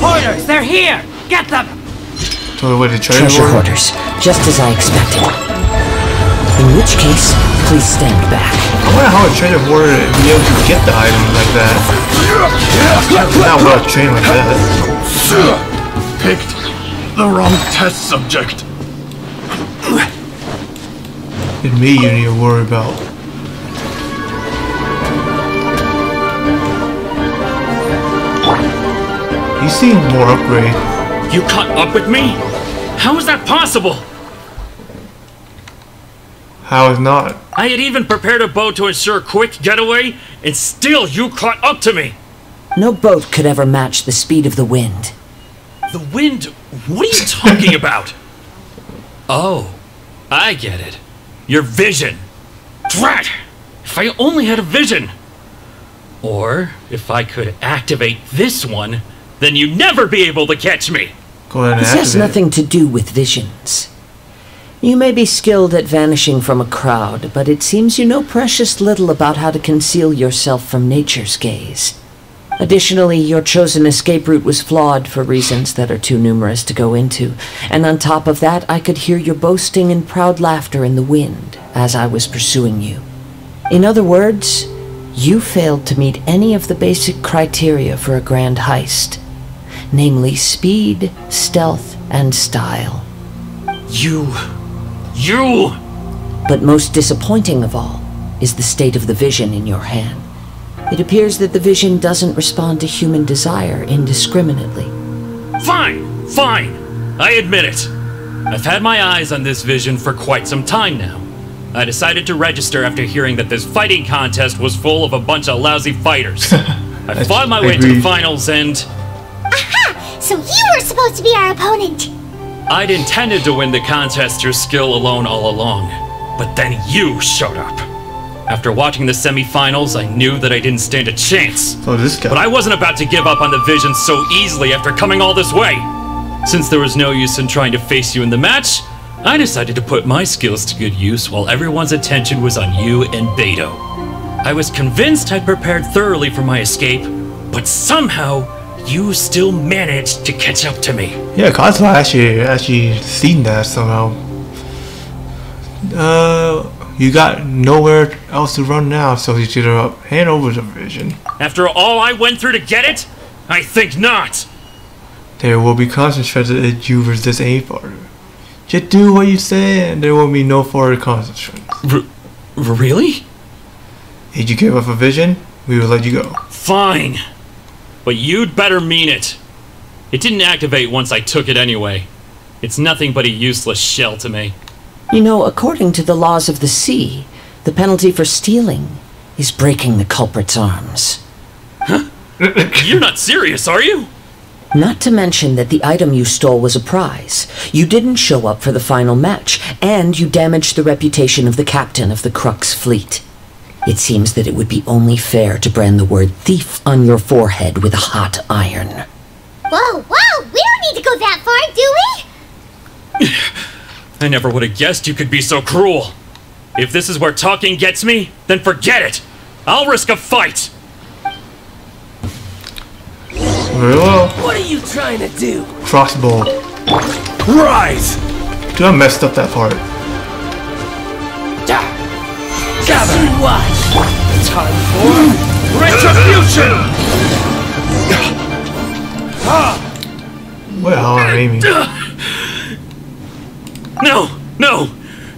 Hoarders, they're here! Get them! So wait, the Treasure hoarders, just as I expected. In which case, please stand back. I wonder how a treasure hoarder would be able to get the item like that. Not well trained like that. Picked the wrong test subject. It's me you need to worry about. He's seen more upgrade. You caught up with me? How is that possible? How is not? I had even prepared a boat to ensure a quick getaway, and still you caught up to me! No boat could ever match the speed of the wind. The wind? What are you talking about? Oh, I get it. Your vision. Drat! If I only had a vision! Or, if I could activate this one, then you'd never be able to catch me! Go ahead and This has nothing to do with visions. You may be skilled at vanishing from a crowd, but it seems you know precious little about how to conceal yourself from nature's gaze. Additionally, your chosen escape route was flawed for reasons that are too numerous to go into, and on top of that, I could hear your boasting and proud laughter in the wind as I was pursuing you. In other words, you failed to meet any of the basic criteria for a grand heist, namely speed, stealth, and style. You... But most disappointing of all is the state of the vision in your hand. It appears that the vision doesn't respond to human desire indiscriminately. Fine, fine. I admit it. I've had my eyes on this vision for quite some time now. I decided to register after hearing that this fighting contest was full of a bunch of lousy fighters. I fought my way to the finals and... Aha! So you were supposed to be our opponent! I'd intended to win the contest through skill alone all along, but then you showed up. After watching the semi-finals, I knew that I didn't stand a chance. Oh, this guy. But I wasn't about to give up on the vision so easily after coming all this way. Since there was no use in trying to face you in the match, I decided to put my skills to good use while everyone's attention was on you and Beto. I was convinced I'd prepared thoroughly for my escape, but somehow you still managed to catch up to me. Yeah, Cosmo actually seen that somehow. You got nowhere else to run now, so you should hand over the vision. After all I went through to get it? I think not. There will be concentrated if you resist any further. Just do what you say, and there will be no further consequences. Really? If you give up a vision, we will let you go. Fine. But you'd better mean it. It didn't activate once I took it anyway. It's nothing but a useless shell to me. You know, according to the laws of the sea, the penalty for stealing is breaking the culprit's arms. Huh? You're not serious, are you? Not to mention that the item you stole was a prize. You didn't show up for the final match, and you damaged the reputation of the captain of the Crux fleet. It seems that it would be only fair to brand the word thief on your forehead with a hot iron. Whoa, whoa! We don't need to go that far, do we? I never would have guessed you could be so cruel. If this is where talking gets me, then forget it. I'll risk a fight. Very well. What are you trying to do? Crossbow. Rise! Dude, I messed up that part. Just you watch. Time for retribution. What the hell am I aiming? No! No!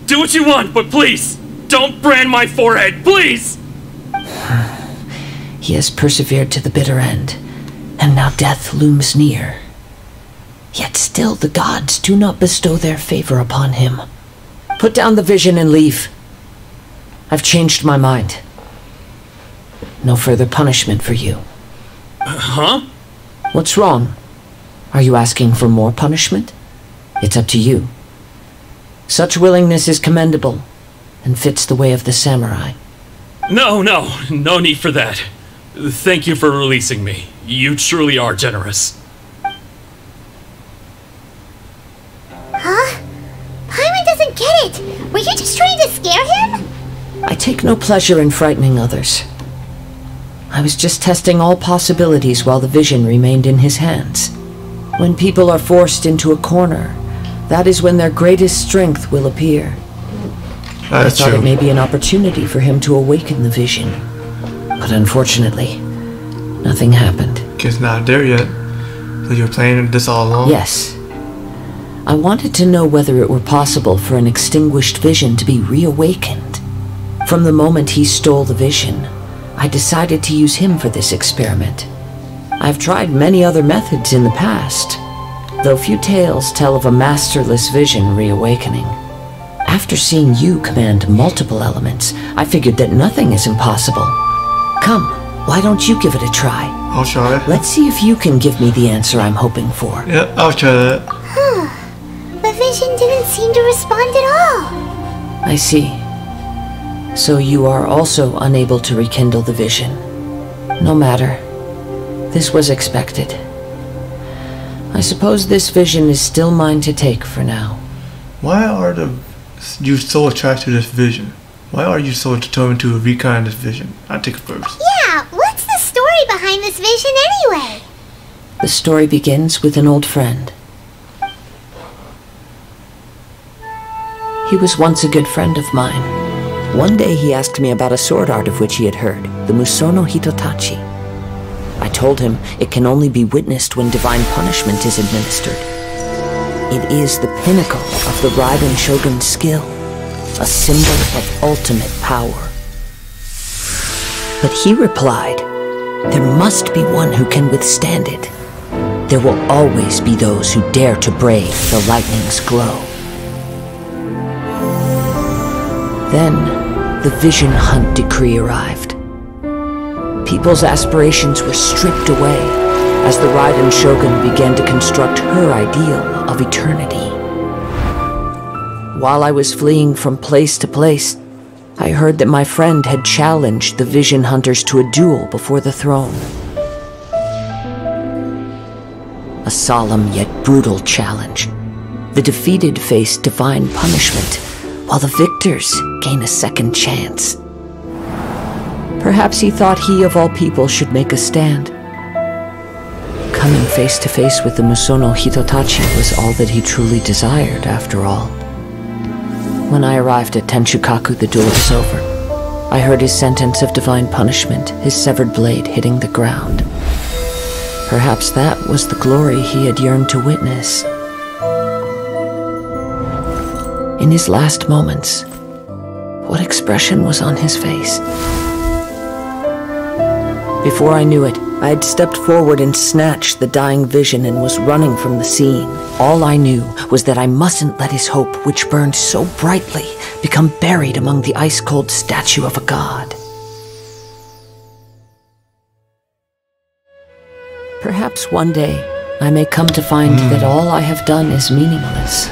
Do what you want, but please, don't brand my forehead, please! He has persevered to the bitter end, and now death looms near. Yet still the gods do not bestow their favor upon him. Put down the vision and leave. I've changed my mind. No further punishment for you. Huh? What's wrong? Are you asking for more punishment? It's up to you. Such willingness is commendable, and fits the way of the samurai. No need for that. Thank you for releasing me. You truly are generous. Huh? Paimon doesn't get it! Were you just trying to scare him? I take no pleasure in frightening others. I was just testing all possibilities while the vision remained in his hands. When people are forced into a corner, that is when their greatest strength will appear. I thought it may be an opportunity for him to awaken the vision. But unfortunately, nothing happened. Guess not there yet. So you were playing this all along? Yes. I wanted to know whether it were possible for an extinguished vision to be reawakened. From the moment he stole the vision, I decided to use him for this experiment. I've tried many other methods in the past, though few tales tell of a masterless vision reawakening. After seeing you command multiple elements, I figured that nothing is impossible. Come, why don't you give it a try? I'll try. Let's see if you can give me the answer I'm hoping for. Yeah, I'll try that. The vision didn't seem to respond at all. I see. So you are also unable to rekindle the vision. No matter. This was expected. I suppose this vision is still mine to take for now. Why are you so attracted to this vision? Why are you so determined to recon this vision? I'll take it first. Yeah, what's the story behind this vision anyway? The story begins with an old friend. He was once a good friend of mine. One day he asked me about a sword art of which he had heard, the Musono Hitotachi. I told him it can only be witnessed when divine punishment is administered. It is the pinnacle of the Raiden Shogun's skill, a symbol of ultimate power. But he replied, there must be one who can withstand it. There will always be those who dare to brave the lightning's glow. Then, the Vision Hunt decree arrived. People's aspirations were stripped away as the Raiden Shogun began to construct her ideal of eternity. While I was fleeing from place to place, I heard that my friend had challenged the Vision Hunters to a duel before the throne. A solemn yet brutal challenge. The defeated face divine punishment, while the victors gain a second chance. Perhaps he thought he of all people should make a stand. Coming face to face with the Musono Hitotachi was all that he truly desired, after all. When I arrived at Tenshukaku, the duel was over. I heard his sentence of divine punishment, his severed blade hitting the ground. Perhaps that was the glory he had yearned to witness. In his last moments, what expression was on his face? Before I knew it, I had stepped forward and snatched the dying vision and was running from the scene. All I knew was that I mustn't let his hope, which burned so brightly, become buried among the ice-cold statue of a god. Perhaps one day, I may come to find that all I have done is meaningless.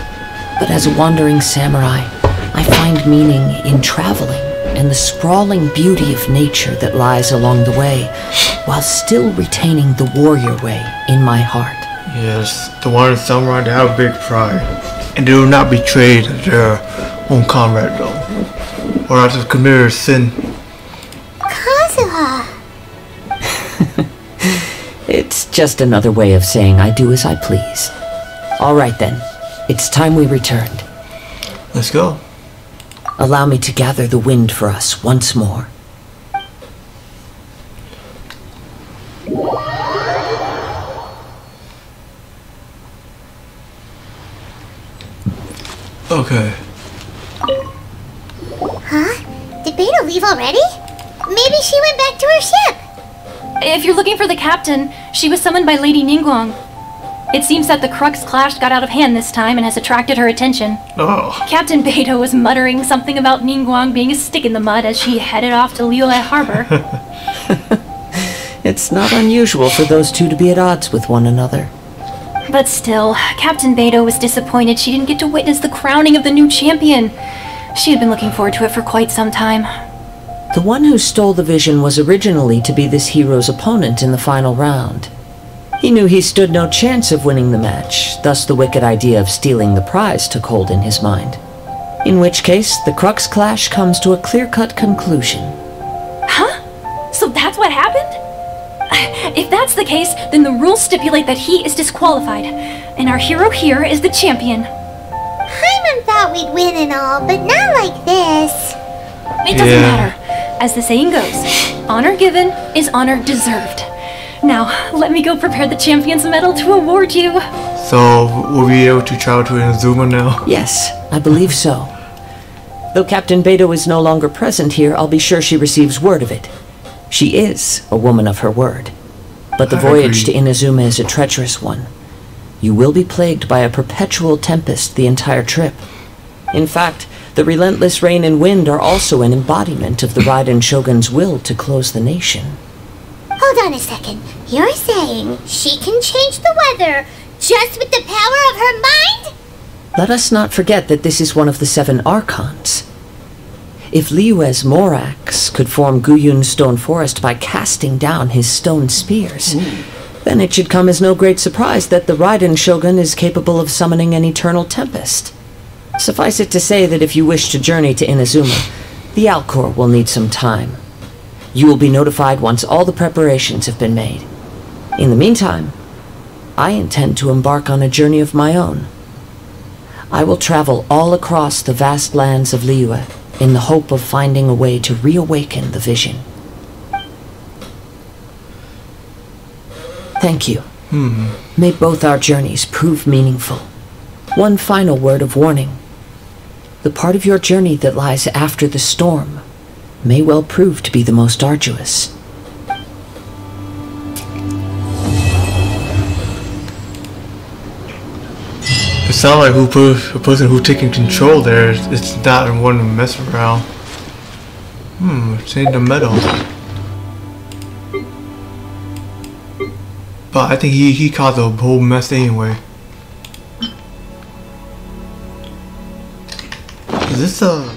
But as a wandering samurai, I find meaning in traveling and the sprawling beauty of nature that lies along the way, while still retaining the warrior way in my heart. Yes, the one samurai, they have big pride, and they will not betray their own comrade though, or else commit a sin. Kazuha! It's just another way of saying I do as I please. All right then, it's time we returned. Let's go. Allow me to gather the wind for us once more. Okay, Beidou leave already? Maybe she went back to her ship. If you're looking for the captain, she was summoned by Lady Ningguang. It seems that the Crux clash got out of hand this time and has attracted her attention. Oh. Captain Beidou was muttering something about Ningguang being a stick in the mud as she headed off to Liyue Harbor. It's not unusual for those two to be at odds with one another. But still, Captain Beidou was disappointed she didn't get to witness the crowning of the new champion. She had been looking forward to it for quite some time. The one who stole the vision was originally to be this hero's opponent in the final round. He knew he stood no chance of winning the match, thus the wicked idea of stealing the prize took hold in his mind. In which case, the Crux clash comes to a clear-cut conclusion. Huh? So that's what happened? If that's the case, then the rules stipulate that he is disqualified, and our hero here is the champion. Paimon thought we'd win and all, but not like this. It doesn't matter. As the saying goes, honor given is honor deserved. Now, let me go prepare the champion's medal to award you. So, we'll be able to travel to Inazuma now? Yes, I believe so. Though Captain Beidou is no longer present here, I'll be sure she receives word of it. She is a woman of her word. But the voyage to Inazuma is a treacherous one. You will be plagued by a perpetual tempest the entire trip. In fact, the relentless rain and wind are also an embodiment of the Raiden Shogun's will to close the nation. Hold on a second. You're saying she can change the weather just with the power of her mind? Let us not forget that this is one of the 7 Archons. If Liyue's Morax could form Guyun's stone forest by casting down his stone spears, then it should come as no great surprise that the Raiden Shogun is capable of summoning an eternal tempest. Suffice it to say that if you wish to journey to Inazuma, the Alcor will need some time. You will be notified once all the preparations have been made. In the meantime, I intend to embark on a journey of my own. I will travel all across the vast lands of Liyue in the hope of finding a way to reawaken the vision. Thank you. May both our journeys prove meaningful. One final word of warning. The part of your journey that lies after the storm may well prove to be the most arduous. It sounds like the person who's taking control there is not one to mess around. Change the medal. But I think he caused a whole mess anyway. Is this a